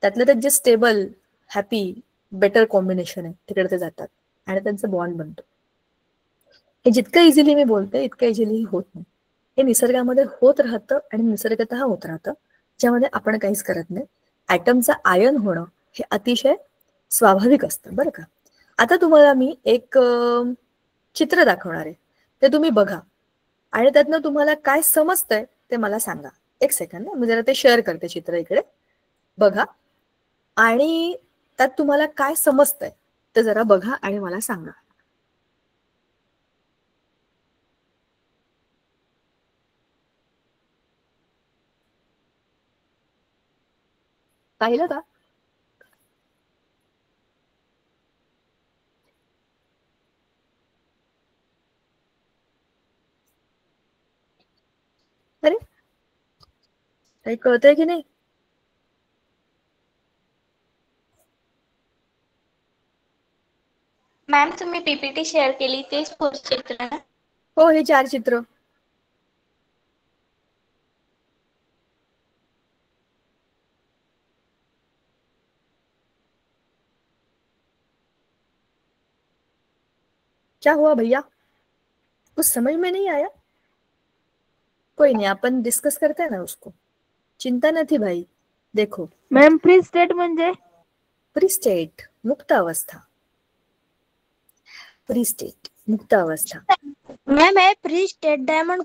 त्यातलं ते जे स्टेबल, हॅपी, बेटर कॉम्बिनेशन आहे तिकडे ते जातात आणि त्यांचं बॉन्ड बनतो. हे जितकं इझिली मी बोलते इतकं इझिली होत नाही. हे निसर्गामध्ये होत राहतं आणि निसर्गतः होत राहतं, ज्यामध्ये आपण काहीच करत नाही. ॲटमचं आयन होणं हे अतिशय स्वाभाविक असतं बरं का. आता तुम्हाला मी एक चित्र दाखवणार आहे, ते तुम्ही बघा आणि त्यातनं तुम्हाला काय समजतंय ते मला सांगा. 1 सेकंद, मी जरा ते शेअर करते चित्र, इकडे बघा आणि त्यात तुम्हाला काय समजतंय ते जरा बघा आणि मला सांगा. पाहिलं का. अरे काही कळतंय की नाही. मॅम तुम्ही पीपीटी शेअर केली तेच चित्र ना. हो, हे 4 चित्र. क्या हुआ भैया, कुछ समझ में नहीं आया. कोई नहीं, अपन डिस्कस करते हैं ना उसको, चिंता नहीं भाई. देखो मॅम फ्री स्टेट म्हणजे. फ्री स्टेट मुक्त अवस्था. फ्री स्टेट मुक्त अवस्था. मॅम हे फ्री स्टेट डायमंड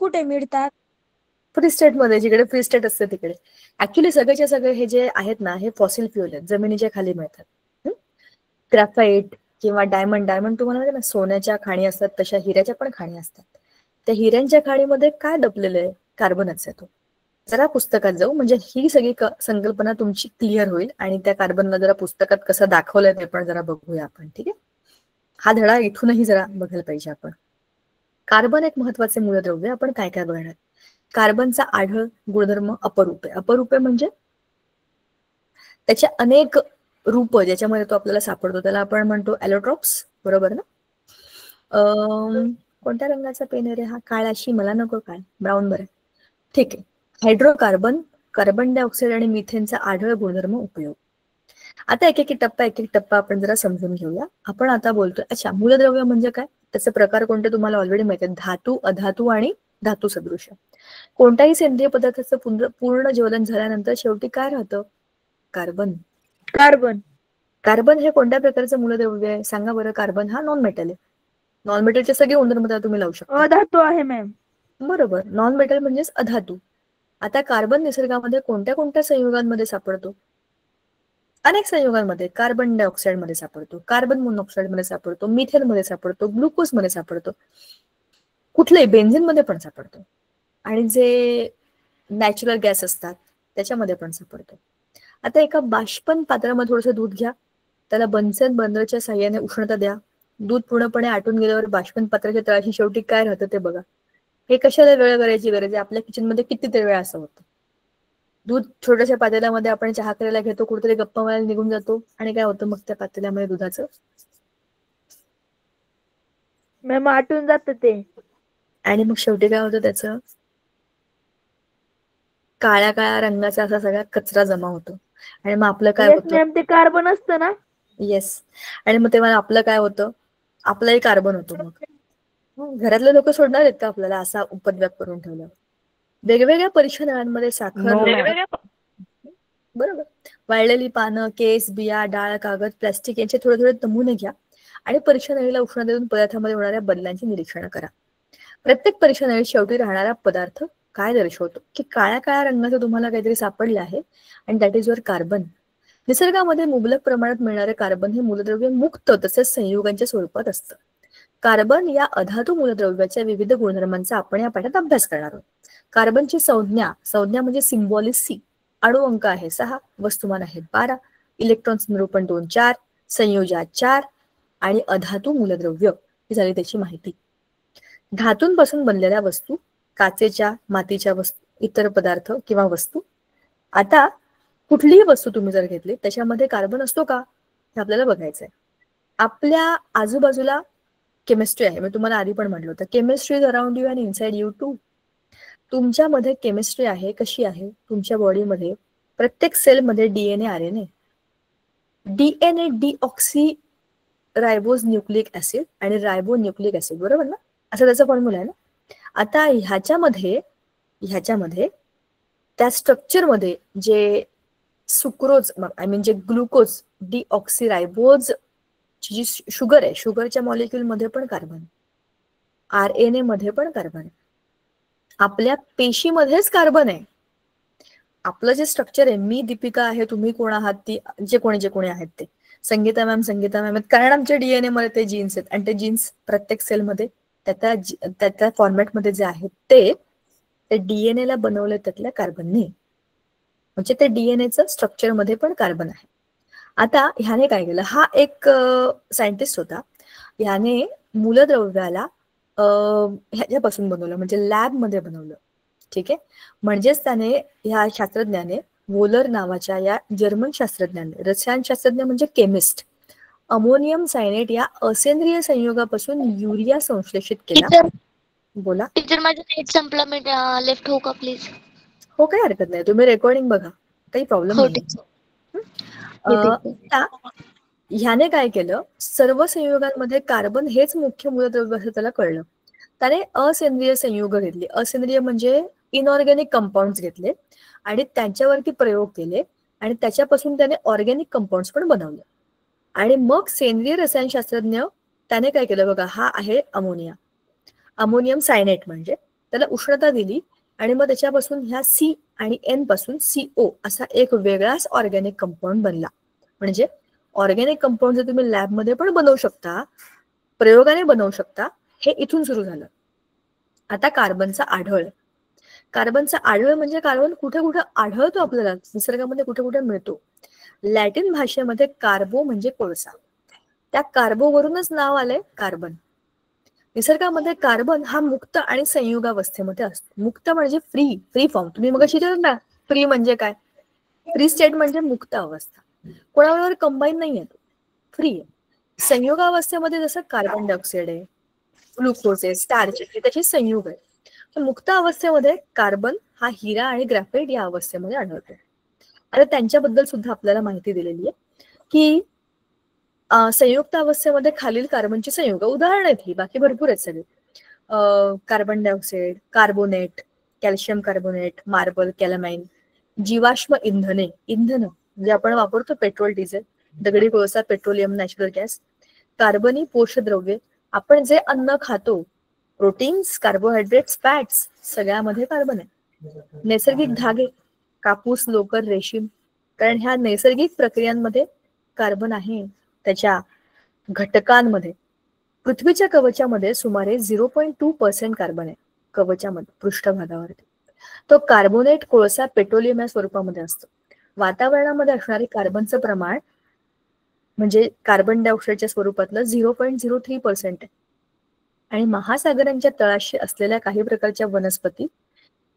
कुठे मिळतात. फ्री स्टेट मध्ये, जिकडे फ्री स्टेट असते तिकडे. ऍक्च्युली सगळेचे सगळे हे जे आहेत ना, हे फॉसिल फ्युअल आहेत, जमिनीच्या खाली मिळतात. ग्राफाईट किंवा डायमंड, डायमंड तुम्हाला माहिती ना सोन्याच्या खाणी असतात, तशा हिऱ्याच्या पण खाणी असतात. त्या हिऱ्यांच्या खाणीमध्ये काय दबलेलं आहे, कार्बनच आहे तो. जरा पुस्तकात जाऊ, म्हणजे ही सगळी संकल्पना तुमची क्लिअर होईल आणि त्या कार्बनला जरा पुस्तकात कसं दाखवलंय ते पण जरा बघूया आपण. ठीक आहे, हा धडा इथूनही जरा बघायला पाहिजे आपण. कार्बन एक महत्वाचे मूलद्रव्य. आपण काय काय बघणार. कार्बनचा आढळ गुणधर्म अपरूप आहे. अपरूप आहे म्हणजे त्याचे अनेक रूप ज्याच्यामध्ये तो आपल्याला सापडतो त्याला आपण म्हणतो ॲलोट्रॉप्स, बरोबर ना. कोणत्या रंगाचा पेन आहे रे हा? काळाशी, मला नको काळ, ब्राऊन बरं. ठीक आहे. हायड्रोकार्बन, कार्बन डायऑक्साईड आणि मिथेनचा आढळ गुणधर्म उपयोग. आता एक एक टप्पा आपण जरा समजून घेऊया. आपण आता बोलतोय, अच्छा मूलद्रव्य म्हणजे काय, त्याचे प्रकार कोणते तुम्हाला ऑलरेडी माहिती आहेत, धातू, अधातू आणि धातू सदृश. कोणत्याही सेंद्रिय पदार्थाचं पूर्ण ज्वलन झाल्यानंतर शेवटी काय राहतं? कार्बन. कार्बन. कार्बन हे कोणत्या प्रकारचं मूलद्रव्य आहे सांगा बरं? कार्बन हा नॉन मेटल आहे. नॉन मेटलचे सगळे गुणधर्म तुम्ही लावू शकता. अधातू आहे मॅम. बरोबर, नॉन मेटल म्हणजेच अधातू. आता कार्बन निसर्गामध्ये कोणत्या कोणत्या संयुगांमध्ये सापडतो? अनेक संयुगांमध्ये. कार्बन डायऑक्साईड मध्ये सापडतो, कार्बन मोनॉक्साईड मध्ये सापडतो, मिथेन मध्ये सापडतो, ग्लुकोज मध्ये सापडतो, कुठल्याही बेन्झिन मध्ये पण सापडतो, आणि जे नॅचरल गॅस असतात त्याच्यामध्ये पण सापडतो. आता एका बाष्पन पात्रामध्ये थोडंसं दूध घ्या, त्याला बन्सन बर्नरच्या साह्याने उष्णता द्या. दूध पूर्णपणे आटून गेल्यावर बाष्पन पात्राच्या तळाशी शेवटी काय राहतं ते बघा. हे कशाला वेळ करायची गरज आहे? आपल्या किचनमध्ये कितीतरी वेळा असं होतं. दूध छोट्याशा पातेल्यामध्ये आपण चहा करायला घेतो, कुठेतरी गप्पा मारायला निघून जातो, आणि काय होतं मग त्या पातेल्यामध्ये दुधाचं मॅम आटून जात ते, आणि मग शेवटी काय होतं, त्याचं काळ्या काळ्या रंगाचा असा सगळा कचरा जमा होतो. आणि मग आपलं काय येस होतं? मॅम, ते कार्बन असतं ना. येस. आणि मग तेव्हा आपलं काय होतं? आपलाही कार्बन होतो. मग घरातले लोक सोडणार आहेत का आपल्याला असा उपद्व्याप करून ठेवल्यावर? वेगवेगळ्या परीक्षणांमध्ये साखर, बरोबर, वाळलेली पानं, केस, बिया, डाळ, कागद, प्लास्टिक यांचे थोडे थोडे नमुने घ्या आणि परीक्षानळीला उष्णता देऊन पदार्थामध्ये होणाऱ्या बदलांची निरीक्षण करा. प्रत्येक परीक्षानळीत शेवटी राहणारा पदार्थ काय दर्शवतो? की काळ्या काळ्या रंगाचं तुम्हाला काहीतरी सापडले आहे, आणि दॅट इज युअर कार्बन. निसर्गामध्ये मुबलक प्रमाणात मिळणारे कार्बन हे मूलद्रव्य मुक्त तसेच संयुगांच्या स्वरूपात असतं. कार्बन या अधातू मूलद्रव्याच्या विविध गुणधर्मांचा आपण या पाठात अभ्यास करणार आहोत. कार्बनची संज्ञा म्हणजे सिम्बॉलिक सी, अणु अंक आहे 6, वस्तुमान आहे 12, इलेक्ट्रॉन्स निरूपण 2 4, संयोजा 4, आणि अधातू मूलद्रव्य ही झाली त्याची माहिती. धातूंपासून बनलेल्या वस्तू, काचेच्या, मातीच्या वस्तू, इतर पदार्थ किंवा वस्तू. आता कुठलीही वस्तू तुम्ही जर घेतली त्याच्यामध्ये कार्बन असतो का हे आपल्याला बघायचंय. आपल्या आजूबाजूला केमिस्ट्री आहे. मी तुम्हाला आधी पण म्हटलं होतं, chemistry is around you and inside you too. तुमच्यामध्ये केमिस्ट्री आहे. कशी आहे? तुमच्या बॉडीमध्ये प्रत्येक सेलमध्ये DNA, RNA. DNA deoxyribose nucleic acid आणि रायबो न्यूक्लिक ऍसिड, बरोबर ना? असं त्याचा फॉर्म्युला आहे ना. आता ह्याच्यामध्ये त्या स्ट्रक्चरमध्ये जे सुक्रोज, आय मीन जे ग्लुकोज डीऑक्सी रायबोज जी शुगर आहे, शुगरच्या मॉलिक्युल मध्ये पण कार्बन, आरएनए मध्ये पण कार्बन, आपल्या पेशीमध्येच कार्बन आहे. आपलं जे स्ट्रक्चर आहे, मी दीपिका आहे, तुम्ही कोण आहात, ती जे कोणी आहेत ते, संगीता मॅम आहेत, कारण आमच्या डीएनए मध्ये ते जीन्स आहेत, आणि ते जीन्स प्रत्येक सेलमध्ये त्या फॉर्मॅटमध्ये जे आहेत ते डीएनए ला बनवले त्यातल्या कार्बनने, म्हणजे ते डीएनएचं स्ट्रक्चर मध्ये पण कार्बन आहे. आता ह्याने काय केलं? हा एक सायंटिस्ट होता. ह्याने मूलद्रव्याला ह्याच्यापासून बनवलं, म्हणजे लॅब मध्ये बनवलं. ठीक आहे. म्हणजेच त्याने, ह्या शास्त्रज्ञाने, वोलर नावाच्या या जर्मन शास्त्रज्ञाने, रसायनशास्त्रज्ञ म्हणजे केमिस्ट, अमोनियम सायनेट या असेंद्रिय संयोगापासून युरिया संश्लेषित केला. बोला टीचर, माझं नेट संपला, मी लेफ्ट होऊ का प्लीज? हो, काही हरकत नाही, तुम्ही रेकॉर्डिंग बघा, काही प्रॉब्लेम हो नाही. टीचर. ह्याने काय केलं? सर्व संयोगांमध्ये कार्बन हेच मुख्य मूलद्रव्य असं त्याला कळलं. त्याने असेंद्रिय संयुग घेतले. असेंद्रिय म्हणजे इनऑर्गॅनिक कंपाऊंड घेतले आणि त्यांच्यावरती प्रयोग केले, आणि त्याच्यापासून त्याने ऑर्गॅनिक कंपाऊंड पण बनवले. आणि मग सेंद्रिय रसायनशास्त्रज्ञ त्याने काय केलं बघा, हा आहे अमोनिया, अमोनियम सायनेट, म्हणजे त्याला उष्णता दिली, आणि मग त्याच्यापासून ह्या सी आणि एन पासून सीओ असा एक वेगळाच ऑर्गॅनिक कंपाऊंड बनला. म्हणजे ऑर्गॅनिक कंपाऊंड जर तुम्ही लॅबमध्ये पण बनवू शकता, प्रयोगाने बनवू शकता, हे इथून सुरू झालं. आता कार्बनचा आढळ. कार्बनचा आढळ म्हणजे कार्बन कुठे कुठे आढळतो आपल्याला निसर्गामध्ये, कुठे कुठे मिळतो. लॅटिन भाषेमध्ये कार्बो म्हणजे कोळसा, त्या कार्बोवरूनच नाव आलंय कार्बन. निसर्गामध्ये कार्बन हा मुक्त आणि संयुगावस्थेमध्ये असतो. मुक्त म्हणजे फ्री फॉर्म. तुम्ही मग अशी ना, फ्री म्हणजे काय? फ्री स्टेट म्हणजे मुक्त अवस्था, कोणाबरोबर कंबाईन नाही आहे, फ्री आहे. संयुगावस्थेमध्ये जसं कार्बन डायऑक्साईड आहे, ग्लुकोज आहे, स्टार्च आहे, त्याचे संयुग आहे. तर मुक्त अवस्थेमध्ये कार्बन हा हिरा आणि ग्रॅफाइट या अवस्थेमध्ये आढळतो. आता त्यांच्याबद्दल सुद्धा आपल्याला माहिती दिलेली आहे की संयुक्त अवस्थेमध्ये खालील कार्बनची संयुग उदाहरण आहेत ही, बाकी भरपूर आहेत सगळे. Carbon dioxide, carbonate, calcium carbonate, marble, calamine, जीवाश्म इंधने, इंधन जे आपण वापरतो पेट्रोल, डिझेल, दगडी कोळसा, पेट्रोलियम, नॅचरल गॅस, कार्बनी पोषद्रव्ये, आपण जे अन्न खातो, प्रोटीन्स, कार्बोहायड्रेट्स, फॅट्स, सगळ्यामध्ये कार्बन आहे. नैसर्गिक धागे, कापूस, लोकर, रेशीम, कारण ह्या नैसर्गिक प्रक्रियांमध्ये कार्बन आहे. त्याच्या घटकांमध्ये पृथ्वीच्या कवचामध्ये सुमारे 0.2% कार्बन आहे कवचामध्ये, पृष्ठभागावरती. तो कार्बोनेट, कोळसा, पेट्रोलियम या स्वरूपामध्ये असतो. वातावरणामध्ये असणारे कार्बनचं प्रमाण म्हणजे कार्बन डायऑक्साईडच्या स्वरूपातलं 0.03% आहे. आणि महासागरांच्या तळाशी असलेल्या काही प्रकारच्या वनस्पती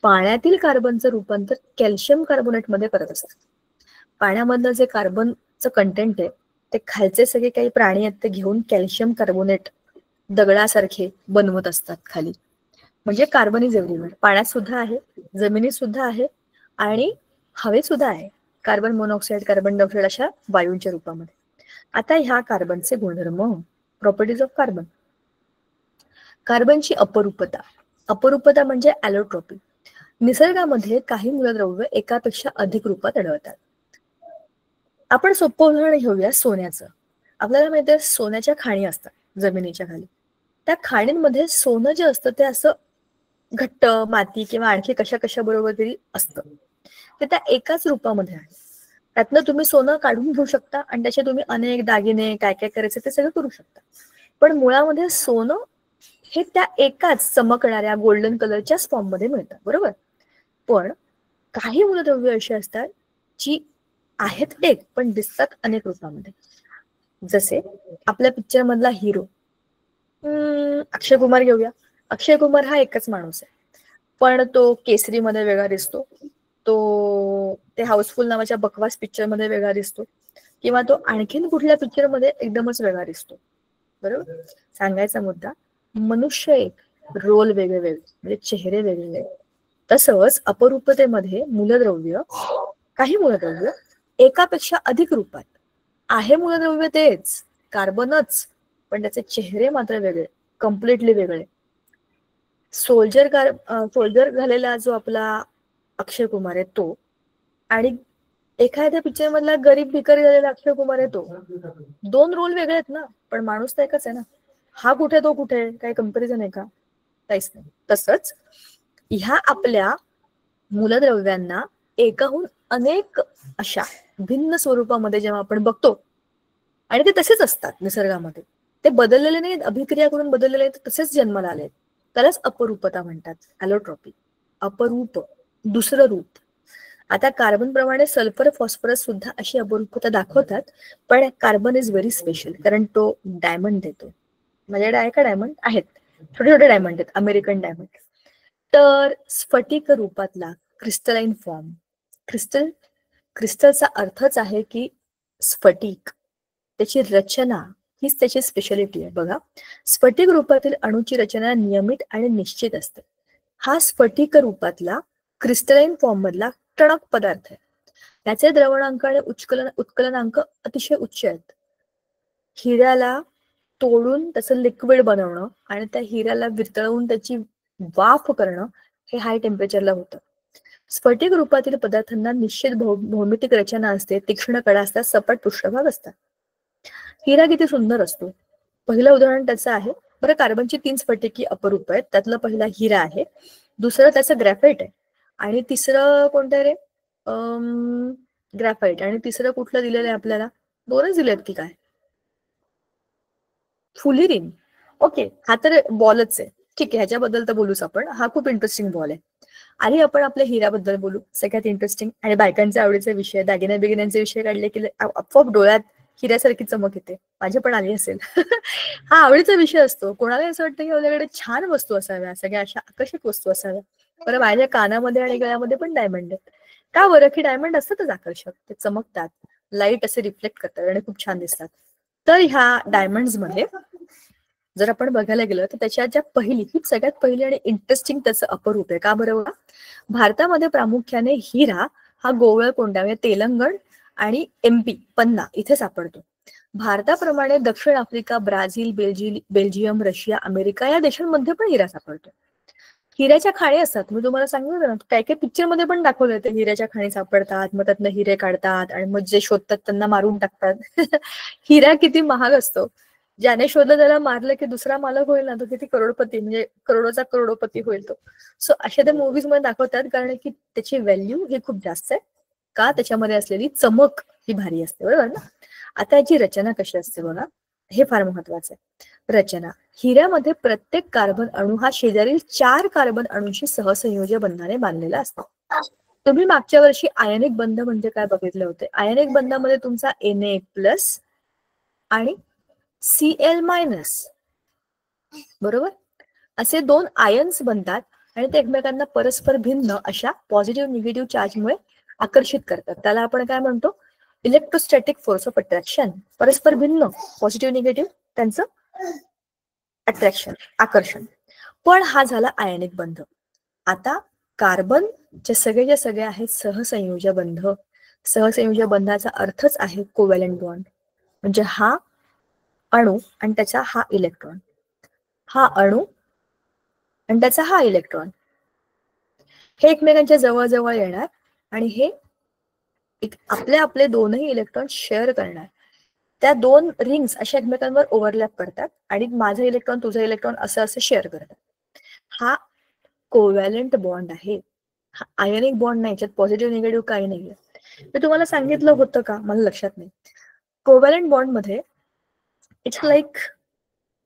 पाण्यातील कार्बनचं रूपांतर कॅल्शियम कार्बोनेटमध्ये करत असतात. पाण्यामधलं जे कार्बनचं कंटेंट आहे ते खालचे सगळे काही प्राणी आहेत ते घेऊन कॅल्शियम कार्बोनेट दगडासारखे बनवत असतात खाली. म्हणजे कार्बन इज एव्हरीवेअर. पाण्यात सुद्धा आहे, जमिनीत सुद्धा आहे आणि हवेत सुद्धा आहे. कार्बन मोनॉक्साईड, कार्बन डायऑक्साईड अशा वायूंच्या रूपामध्ये. आता ह्या कार्बनचे गुणधर्म, प्रॉपर्टीज ऑफ कार्बन. कार्बनची अपरूपता. अपरूपता म्हणजे ॲलोट्रॉपी. निसर्गामध्ये काही मूलद्रव्य एकापेक्षा अधिक रूपात आढळतात. आपण सोपं उदाहरण घेऊया सोन्याचं. आपल्याला माहिती आहे सोन्याच्या खाणी असतात जमिनीच्या खाली. त्या खाणींमध्ये सोनं जे असतं ते असं घट्ट माती किंवा आणखी कशा बरोबर तरी असतं. ते त्या एकाच रूपामध्ये आहे. त्यातनं तुम्ही सोनं काढून घेऊ शकता आणि त्याचे तुम्ही अनेक दागिने काय काय करायचे ते सगळं करू शकता. पण मुळामध्ये सोनं हे त्या एकाच चमकणाऱ्या गोल्डन कलरच्याच फॉर्म मध्ये मिळतं, बरोबर. पण काही मूलद्रव्य अशी असतात जी आहेत एक पण दिसतात अनेक रूपामध्ये. जसे आपल्या पिक्चर मधला हिरो अक्षय कुमार घेऊया. अक्षय कुमार हा एकच माणूस आहे, पण तो केसरीमध्ये वेगळा दिसतो, तो ते हाऊसफुल नावाच्या बकवास पिक्चर मध्ये वेगळा दिसतो, किंवा तो आणखीन कुठल्या पिक्चर मध्ये एकदमच वेगळा दिसतो, बरोबर. सांगायचा मुद्दा, मनुष्य एक, रोल वेगळे वेगळे, म्हणजे चेहरे वेगळे. तसंच अपरूपतेमध्ये मूलद्रव्य, काही मूलद्रव्य एकापेक्षा अधिक रूपात आहे. मूलद्रव्य तेच कार्बनच, पण त्याचे चेहरे मात्र वेगळे, कम्प्लिटली वेगळे. सोल्जर झालेला जो आपला अक्षय कुमार आहे तो, आणि एखाद्या पिक्चर मधला गरीब भिकारी झालेला अक्षय कुमार आहे तो, दोन रोल वेगळे आहेत ना, पण माणूस तर एकच आहे ना. हा कुठे तो कुठे, काही कंपॅरिझन आहे का? काहीच नाही. तसंच ह्या आपल्या मूलद्रव्यांना एकाहून अनेक अशा भिन्न स्वरूपामध्ये जेव्हा आपण बघतो, आणि ते तसेच असतात निसर्गामध्ये, ते बदललेले नाहीत, अभिक्रिया करून बदललेले आहेत, तसेच जन्माला आले, त्यालाच अपरूपता म्हणतात, ॲलोट्रॉपी. अपरूप, दुसरं रूप. आता कार्बन प्रमाणे सल्फर, फॉस्फरस सुद्धा अशी अपरूपता दाखवतात, पण कार्बन इज व्हेरी स्पेशल, कारण तो डायमंड देतो. माझ्याकडे आहे का डायमंड? आहेत, छोटे छोटे डायमंड आहेत, अमेरिकन डायमंड. तर स्फटिक रूपातला क्रिस्टलाइन फॉर्म, क्रिस्टलचा अर्थच आहे की स्फटिक, त्याची रचना हीच त्याची स्पेशालिटी आहे. बघा, स्फटिक रूपातील अणूची रचना नियमित आणि निश्चित असते. हा स्फटिक रूपातला क्रिस्टलाइन फॉर्म मधला टणक पदार्थ आहे. त्याचे द्रवणांक आणि उत्कलनांक अतिशय उच्च आहेत. हिऱ्याला तोडून त्याचं लिक्विड बनवणं आणि त्या हिऱ्याला वितळवून त्याची वाफ करणं हे हाय टेम्परेचरला होतं. स्फटिक रूपातील पदार्थांना निश्चित भौमितिक रचना असते, तीक्ष्ण कडा असतात, सपाट पृष्ठभाग असतात. हिरा किती सुंदर असतो. पहिलं उदाहरण त्याचं आहे. बरं, कार्बनची 3 स्फटिकी अपरूप आहेत. त्यातलं पहिला हिरा आहे, दुसरं त्याचं ग्रॅफाइट आहे, आणि तिसरं कोणतं रे? ग्रॅफाइट. आणि तिसरं कुठलं दिलेलं आहे आपल्याला? 2च दिलेत की काय? फुलिरिन. ओके, हा तर बॉलच आहे. ठीक आहे, ह्याच्याबद्दल तर बोलूच आपण. हा खूप इंटरेस्टिंग बॉल आहे. आणि आपण आपल्या हिऱ्याबद्दल बोलू, सगळ्यात इंटरेस्टिंग आणि बायकांच्या आवडीचा विषय. दागिन्या बिगिन्यांचे विषय काढले की आपोआप डोळ्यात हिऱ्यासारखी चमक येते. माझे पण आली असेल. हा आवडीचा विषय असतो. कोणाला असं वाटतं की आपल्याकडे छान वस्तू असाव्या, सगळ्या अशा आकर्षक वस्तू असाव्या. बरं, माझ्या कानामध्ये आणि गळ्यामध्ये पण डायमंड आहेत. का बरं? की डायमंड असतातच आकर्षक, ते चमकतात, लाईट असे रिफ्लेक्ट करतात आणि खूप छान दिसतात. तर ह्या डायमंड्स मध्ये जर आपण बघायला गेलं तर त्याच्या ज्या ही सगळ्यात पहिली आणि इंटरेस्टिंग त्याचं अपरूप आहे. का बरोबर? भारतामध्ये प्रामुख्याने हिरा हा गोवळकोंडा म्हणजे तेलंगण आणि MP पन्ना इथे सापडतो. भारताप्रमाणे दक्षिण Africa, Brazil, Belgium, Russia, America या देशांमध्ये पण हिरा सापडतो. हिऱ्याच्या खाणी असतात. मी तुम्हाला सांगितलं ना, काही काही पिक्चर मध्ये पण दाखवलं ते हिऱ्याच्या खाणी सापडतात, मग त्यातनं हिरे काढतात आणि मग जे शोधतात त्यांना मारून टाकतात. हिरा किती महाग असतो. ज्याने शोधलं त्याला मारलं की दुसरा मालक होईल ना, तो किती करोडपती म्हणजे करोडोचा करोडपती होईल तो. सो अशा त्या मुव्हीज मध्ये दाखवतात, कारण की त्याची व्हॅल्यू ही खूप जास्त आहे. का? त्याच्यामध्ये असलेली चमक ही भारी असते. बरोबर ना? आता याची रचना कशी असते बघा, हे फार महत्वाचं आहे. रचना हिऱ्यामध्ये प्रत्येक कार्बन अणू हा शेजारील 4 कार्बन अणूंशी सहसंयोजी बंधाने बांधलेला असतो. तुम्ही मागच्या वर्षी आयनिक बंध म्हणजे काय बघितले होते? आयनिक बंधामध्ये तुमचा Na+ आणि Cl-, बरोबर, असे 2 आयन्स बनतात आणि ते एकमेकांना परस्पर भिन्न अशा पॉझिटिव्ह निगेटिव्ह चार्जमुळे आकर्षित करतात. त्याला आपण काय म्हणतो? Electrostatic force of attraction. परस्पर भिन्न पॉझिटिव्ह निगेटिव्ह त्यांचं अट्रॅक्शन, आकर्षण. पण हा झाला आयनिक बंध. आता कार्बन जे सगळे आहेत सहसंयोजी बंध. सहसंयोजी बंधाचा अर्थच आहे कोव्हॅलंट बॉन्ड. म्हणजे हा अणू आणि त्याचा हा इलेक्ट्रॉन, हा अणू आणि त्याचा हा इलेक्ट्रॉन, हे एकमेकांच्या जवळ जवळ येणार आणि हे आपले दोनही इलेक्ट्रॉन शेअर करणार. त्या 2 रिंग्स अशा एकमेकांवर ओव्हरलॅप करतात आणि माझं इलेक्ट्रॉन तुझं इलेक्ट्रॉन असं शेअर करतात. हा कोव्हॅलंट बॉन्ड आहे. हा आयनिक बॉन्ड नाही, याच्यात पॉझिटिव्ह निगेटिव्ह काही नाहीये. मी तुम्हाला सांगितलं होतं का? मला लक्षात नाही. कोव्हॅलंट बॉन्ड मध्ये इट्स लाईक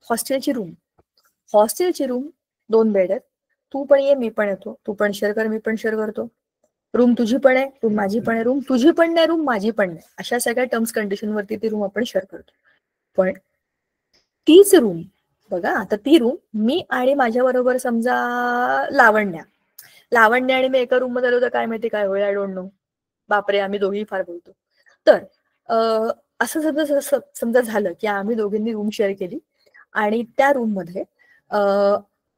हॉस्टेलची रूम. हॉस्टेलची रूम 2 बेड आहेत. तू पण ये, मी पण येतो. तू पण शेअर कर, मी पण शेअर करतो. रूम तुझी पण आहे, रूम माझी पण आहे. रूम तुझी पण नाही, रूम माझी पण नाही. अशा सगळ्या टर्म्स कंडिशन वरती ती रूम आपण शेअर करतो. पण तीच रूम बघा, आता ती रूम मी आणि माझ्या बरोबर समजा लावण्य आणि मी एका रूम मध्ये आलो तर काय माहिती काय होईल, आय डोंट नो. बापरे, आम्ही दोघी फार बोलतो. तर असं समजा झालं की आम्ही दोघींनी रूम शेअर केली आणि त्या रूम मध्ये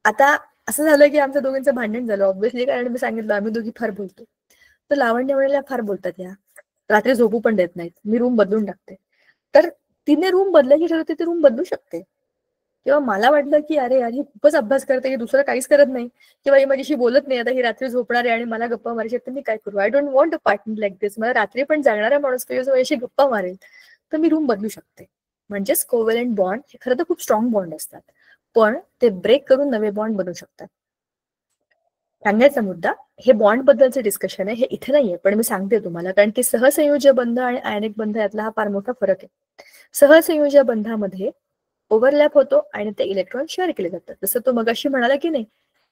आता असं झालं की आमच्या दोघींचं भांडण झालं ऑब्व्हियसली, कारण मी सांगितलं आम्ही दोघी फार बोलतो. तर लावण्य म्हणाल्या फार बोलतात या, रात्री झोपू पण देत नाहीत, मी रूम बदलून टाकते. तर तिने रूम बदलायची ठरवते, ती रूम बदलू शकते. किंवा मला वाटलं की अरे यार ही खूपच अभ्यास करते, की दुसरं काहीच करत नाही, किंवा ही माझ्याशी बोलत नाही, आता ही रात्री झोपणार आहे आणि मला गप्पा मारायची, तर मी काय करू? I don't want a partner like this. मला रात्री पण जागणारा माणूस पाहिजे माझ्याशी गप्पा मारेल, तर मी रूम बदलू शकते. म्हणजेच कोव्हॅलंट बॉन्ड हे खरं तर खूप स्ट्रॉंग बॉन्ड असतात, पण ते ब्रेक करून नवे बॉन्ड बनवू शकतात. सांगायचा मुद्दा हे बॉन्ड बद्दलचं डिस्कशन आहे, हे इथे नाहीये, पण मी सांगते तुम्हाला, कारण की सहसंयोजी बंध आणि आयनिक बंध यातला हा फार मोठा फरक आहे. सहसंयोजी बंधामध्ये ओव्हरलॅप होतो आणि ते इलेक्ट्रॉन शेअर केले जातात. जसं तो मगाशी म्हणाला की नाही,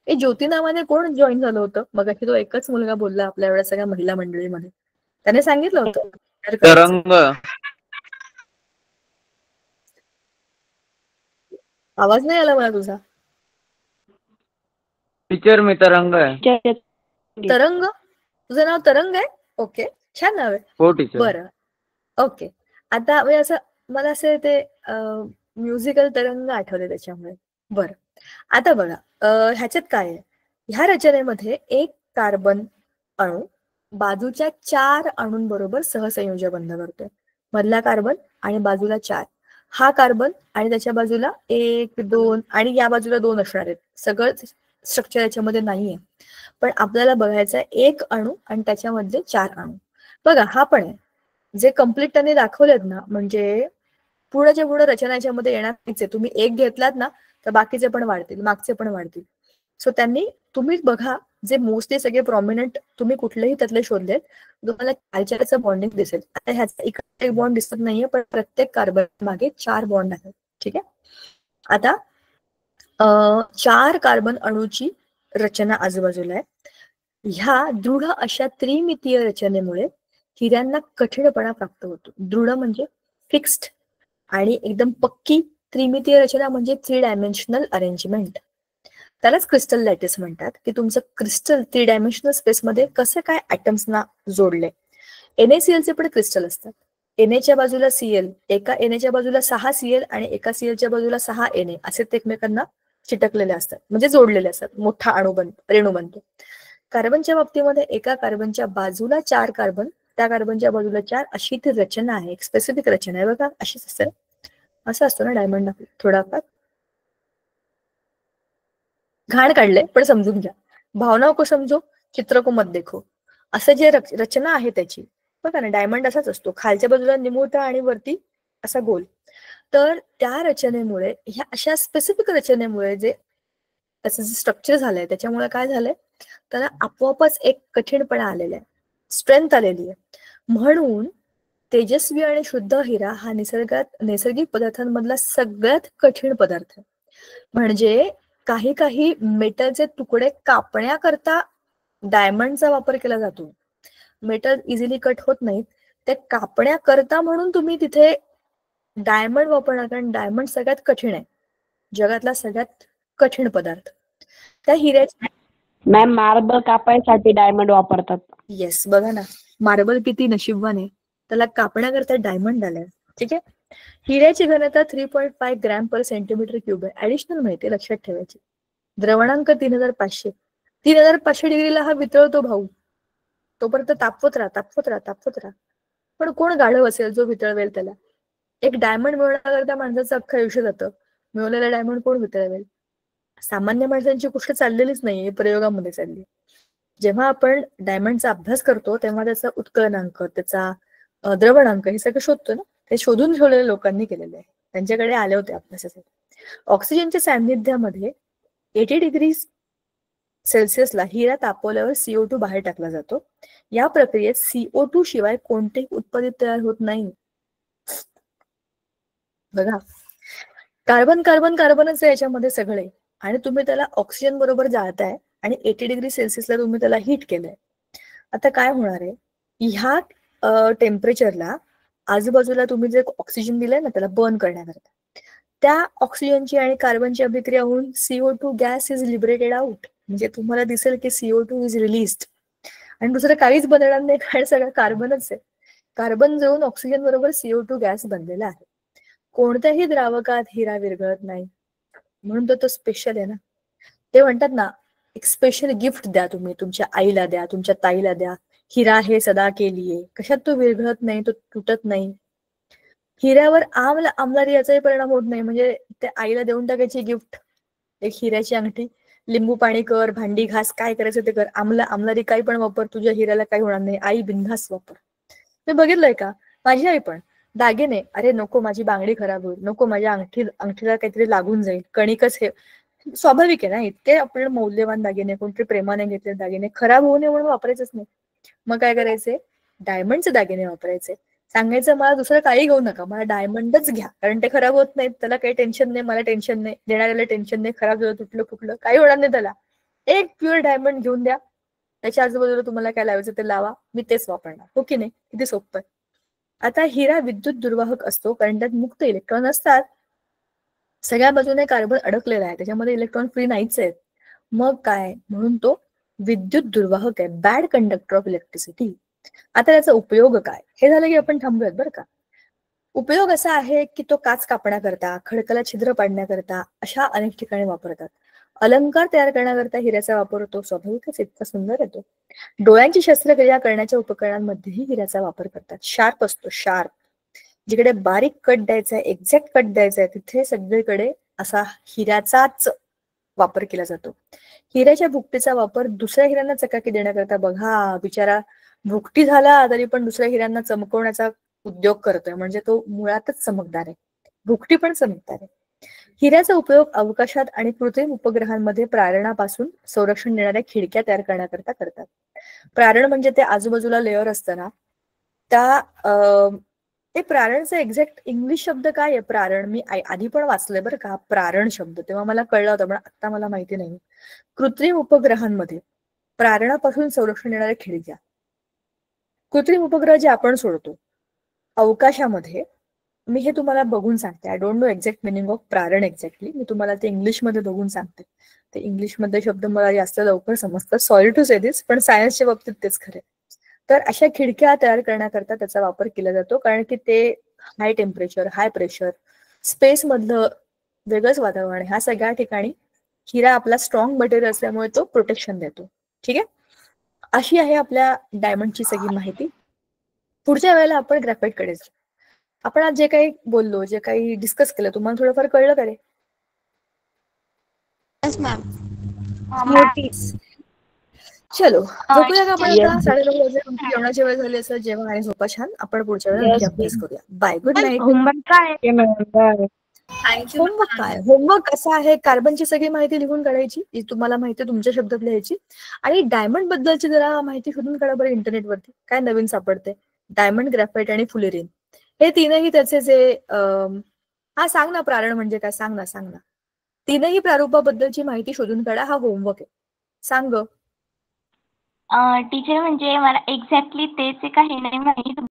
हे ज्योती नावाने कोण जॉईन झालं होतं मगाशी? तो एकच मुलगा बोलला आपल्या एवढ्या सगळ्या महिला मंडळीमध्ये. त्याने सांगितलं होतं तरंग. आवाज नाही आला मला तुझा. टीचर मी तरंग आहे. तरंग? तुझं नाव तरंग आहे? ओके, छान नाव आहे. हो टीचर. बरं, ओके. आता असं मला असं ते म्युझिकल तरंग आठवले त्याच्यामुळे. बरं, आता बघा ह्याच्यात काय आहे, ह्या रचनेमध्ये एक कार्बन अणू बाजूच्या 4 अणूंबरोबर सहसंयोजी बंध करतोय. मधला कार्बन आणि बाजूला 4. हा कार्बन आणि त्याच्या बाजूला 1, 2 आणि या बाजूला 2 असणार आहेत. सगळं स्ट्रक्चर याच्यामध्ये नाहीये, पण आपल्याला बघायचं आहे एक अणू आणि त्याच्यामध्ये 4 अणू. बघा हा पण आहे, जे कम्प्लीट त्यांनी दाखवलेत ना, म्हणजे पुढेच्या पुढे रचना याच्यामध्ये येणार नाहीच. तुम्ही एक घेतलात ना तर बाकीचे पण वाढतील, मागचे पण वाढतील. सो त्यांनी, तुम्ही बघा जे मोस्टली सगळे प्रॉमिनंट तुम्ही कुठलेही त्यातले शोधलेत, तुम्हाला 4 बॉन्डिंग दिसेल. आता ह्याचा इकडे एक बॉन्ड दिसत नाहीये, पण प्रत्येक कार्बन मागे 4 बॉन्ड आहेत. ठीक आहे. आता 4 कार्बन अणूची रचना आजूबाजूला आहे. ह्या दृढ अशा त्रिमितीय रचनेमुळे हिऱ्यांना कठीणपणा प्राप्त होतो. दृढ म्हणजे फिक्स्ड आणि एकदम पक्की. त्रिमितीय रचना म्हणजे 3 डायमेन्शनल अरेंजमेंट. त्यालाच क्रिस्टल लॅटिस म्हणतात, की तुमचं क्रिस्टल 3 डायमेन्शनल स्पेसमध्ये कसं काय ॲटम्सना जोडले. NaCl चे पण क्रिस्टल असतात. एनएच्या बाजूला सीएल, एका एनएच्या बाजूला 6 सीएल आणि एका सीएलच्या बाजूला 6 एनए असे ते एकमेकांना चिटकलेले असतात, म्हणजे जोडलेले असतात, मोठा रेणू बनतो. कार्बनच्या बाबतीमध्ये एका कार्बनच्या बाजूला 4 कार्बन, त्या कार्बनच्या बाजूला 4 अशी ती रचना आहे, एक स्पेसिफिक रचना आहे बघा, अशीच असते. असं असतो ना डायमंड थोडाफार घाण काढले पण समजून घ्या, भावनाओं को समजो चित्र को मत देखो, असं जे रचना आहे त्याची बघा ना. डायमंड असाच असतो, खालच्या बाजूला निमुळता आणि वरती असा गोल. तर त्या रचनेमुळे, ह्या अशा स्पेसिफिक रचनेमुळे जे असं जे स्ट्रक्चर झालंय त्याच्यामुळे काय झालंय, त्याला आपोआपच एक कठीणपणा आलेला आहे, स्ट्रेंथ आलेली आहे. म्हणून तेजस्वी आणि शुद्ध हिरा हा नैसर्गिक पदार्थांमधला सगळ्यात कठीण पदार्थ. म्हणजे काही मेटलचे तुकडे कापण्याकरता डायमंडचा वापर केला जातो. मेटल इझिली कट होत नाहीत, ते कापण्याकरता म्हणून तुम्ही तिथे डायमंड वापरणार, कारण डायमंड सगळ्यात कठीण आहे, जगातला सगळ्यात कठीण पदार्थ. त्या हिऱ्याच्या मॅम मार्बल कापायसाठी डायमंड वापरतात. येस, बघा ना, मार्बल किती नशीबवान आहे, त्याला कापण्याकरता डायमंड आलाय. ठीक आहे. हिऱ्याची घनता 3.5 ग्रॅम पर सेंटीमीटर क्यूब आहे. ऍडिशनल माहिती लक्षात ठेवायची. द्रवणांक 3500. 3500 डिग्रीला हा वितळतो भाऊ, तोपर्यंत तापवत राहा. पण कोण गाढव असेल जो वितळवेल त्याला? एक डायमंड मिळवण्याकरता माणसाचं अख्खं आयुष्य जातं, मिळवलेला डायमंड कोण वितळवेल? सामान्य माणसांची गोष्ट चाललेलीच नाहीये, प्रयोगामध्ये चालली. जेव्हा आपण डायमंडचा अभ्यास करतो तेव्हा त्याचा उत्कलनांक, त्याचा द्रवणांक हे सगळं शोधतो ना, ते शोधून ठेवलेल्या लोकांनी केलेले आहे, त्यांच्याकडे आले होते अभ्यासासाठी. ऑक्सिजनच्या सान्निध्यामध्ये 80 डिग्री सेल्सिअसला हिरा तापवल्यावर CO2 बाहेर टाकला जातो. या प्रक्रियेत CO2 शिवाय कोणतेही उत्पादित तयार होत नाही. बघा, कार्बनच आहे याच्यामध्ये सगळे, आणि तुम्ही त्याला ऑक्सिजन बरोबर जाळताय आणि 80 डिग्री सेल्सिअसला तुम्ही त्याला हीट केलंय. आता काय होणार आहे, ह्या टेम्परेचरला आजूबाजूला तुम्ही जे ऑक्सिजन दिलंय ना त्याला बर्न करण्याकरता, त्या ऑक्सिजनची आणि कार्बनची अभिक्रिया होऊन CO2 gas is liberated out. म्हणजे तुम्हाला दिसेल की CO2 इज रिलीज्ड, आणि दुसरं काहीच बनणार नाही, कारण सगळं कार्बनच आहे. कार्बन जळून ऑक्सिजन बरोबर CO2 गॅस बनलेला आहे. कोणत्याही द्रावकात हिरा विरघळत नाही, म्हणून तो स्पेशल आहे ना. ते म्हणतात ना, एक स्पेशल गिफ्ट द्या तुम्ही, तुमच्या आईला द्या, तुमच्या ताईला द्या, हिरा हे सदा के लिए. कशात तो विरघळत नाही, तो तुटत नाही. हिऱ्यावर आमलारी याचाही परिणाम होत नाही, म्हणजे त्या आईला देऊन टाकायची गिफ्ट, एक हिऱ्याची अंगठी, लिंबू पाणी कर, भांडी घास, काय करायचं ते कर, आमलारी काही पण वापर, तुझ्या हिऱ्याला काही होणार नाही, आई बिनधास्त वापर. मी बघितलंय का, माझी आई पण दागिने, अरे नको माझी बांगडी खराब होईल, नको माझ्या अंगठीला काहीतरी लागून जाईल, कणिकच हे स्वाभाविक आहे ना, इतके आपल्याला मौल्यवान दागिने, कोणतरी प्रेमाने घेतलेले दागिने खराब होऊ नये म्हणून वापरायचंच नाही. मग काय करायचे, डायमंडचे दागिने वापरायचे. सांगायचं मला दुसरं काही घेऊ नका, मला डायमंडच घ्या, कारण ते खराब होत नाहीत, त्याला काही टेन्शन नाही, मला टेन्शन नाही, देणाऱ्याला टेन्शन नाही, खराब झालं तुटलं फुटलं काही होणार नाही त्याला. एक प्युअर डायमंड घेऊन द्या, त्याच्या आजूबाजूला तुम्हाला काय लावायचं ते लावा, मी तेच वापरणार. हो की नाही, किती सोपं आहे. आता हिरा विद्युत दुर्वाहक असतो, कारण त्यात मुक्त इलेक्ट्रॉन असतात, सगळ्या बाजूने कार्बन अडकलेला आहे, त्याच्यामध्ये इलेक्ट्रॉन फ्री नाहीच आहेत. मग काय, म्हणून तो विद्युत दुर्वाहक आहे, बॅड कंडक्टर ऑफ इलेक्ट्रिसिटी. आता त्याचा उपयोग काय, हे झालं की आपण थांबूयात बरं का. उपयोग असा आहे की तो काच कापण्याकरता, खडकाला छिद्र पाडण्याकरता अशा अनेक ठिकाणी वापरतात. अलंकार तयार करण्याकरता हिऱ्याचा वापर होतो, स्वाभाविकच इतका सुंदर येतो. डोळ्यांची शस्त्रक्रिया करण्याच्या उपकरणांमध्येही हिऱ्याचा वापर करतात. शार्प असतो, शार्प, जिकडे बारीक कट द्यायचा आहे, एक्झॅक्ट कट द्यायचा आहे, तिथे सगळीकडे असा हिऱ्याचाच वापर केला जातो. हिऱ्याच्या भुकटीचा वापर दुसऱ्या हिऱ्यांना चकाकी देण्याकरता, बघा बिचारा भुकटी झाला तरी पण दुसऱ्या हिऱ्यांना चमकवण्याचा उद्योग करतोय, म्हणजे तो मुळातच चमकदार आहे, भुकटी पण चमकदार आहे. हिऱ्याचा उपयोग अवकाशात आणि कृत्रिम उपग्रहांमध्ये प्रारणापासून संरक्षण देणाऱ्या खिडक्या तयार करण्याकरता करतात. प्रारण म्हणजे ते आजूबाजूला लेअर असतं ना, त्या ते प्रारणचा एक्झॅक्ट इंग्लिश शब्द काय आहे प्रारण, मी आधी पण वाचलंय बरं का प्रारण शब्द, तेव्हा मला कळला होता पण आता मला माहिती नाही. कृत्रिम उपग्रहांमध्ये प्रारणापासून संरक्षण देणाऱ्या खिडक्या, कृत्रिम उपग्रह जे आपण सोडतो अवकाशामध्ये, मी हे तुम्हाला बघून सांगते. I don't know exact meaning of प्रारण एक्झॅक्टली, मी तुम्हाला ते इंग्लिशमध्ये बघून सांगते. ते इंग्लिशमध्ये शब्द मला जास्त लवकर समजतात, सॉरी टू से दिस, पण सायन्सच्या बाबतीत तेच खरे. तर अशा खिडक्या तयार करण्याकरता त्याचा वापर केला जातो, कारण की ते high temperature, high pressure, space मधलं वेगळंच वातावरण, ह्या सगळ्या ठिकाणी हिरा आपला स्ट्रॉंग मटेरियल असल्यामुळे तो प्रोटेक्शन देतो. ठीक आहे, अशी आहे आपल्या डायमंडची सगळी माहिती. पुढच्या वेळेला आपण ग्रॅफाइट कडे जाऊ. आपण आज जे काही बोललो, जे काही डिस्कस केलं, तुम्हाला थोडंफार कळलं का रे? Yes ma'am. चलो झोपूया का आपण Yes. आता? 9:30 वाजले, तुमची जेवणाची वेळ झाली असेल. जेव्हा आणि झोपा छान. आपण पुढच्या वेळेला नक्की अभ्यास करूया. Bye, good night. होमवर्क काय? होमवर्क काय? होमवर्क असा आहे, कार्बनची सगळी माहिती लिहून काढायची, जी तुम्हाला माहिती तुमच्या शब्दात लिहायची, आणि डायमंड बद्दलची जरा माहिती शोधून काढा बरं इंटरनेटवरती, काय नवीन सापडते. डायमंड, ग्रॅफाइट आणि फुलेरिन हे तीनही त्याचे जे हा सांग ना प्रारण म्हणजे काय, सांग ना. तीनही प्रारूपाबद्दलची माहिती शोधून काढा, हा होमवर्क आहे. सांग. टीचर म्हणजे मला एक्झॅक्टली तेच काही नाही माहित.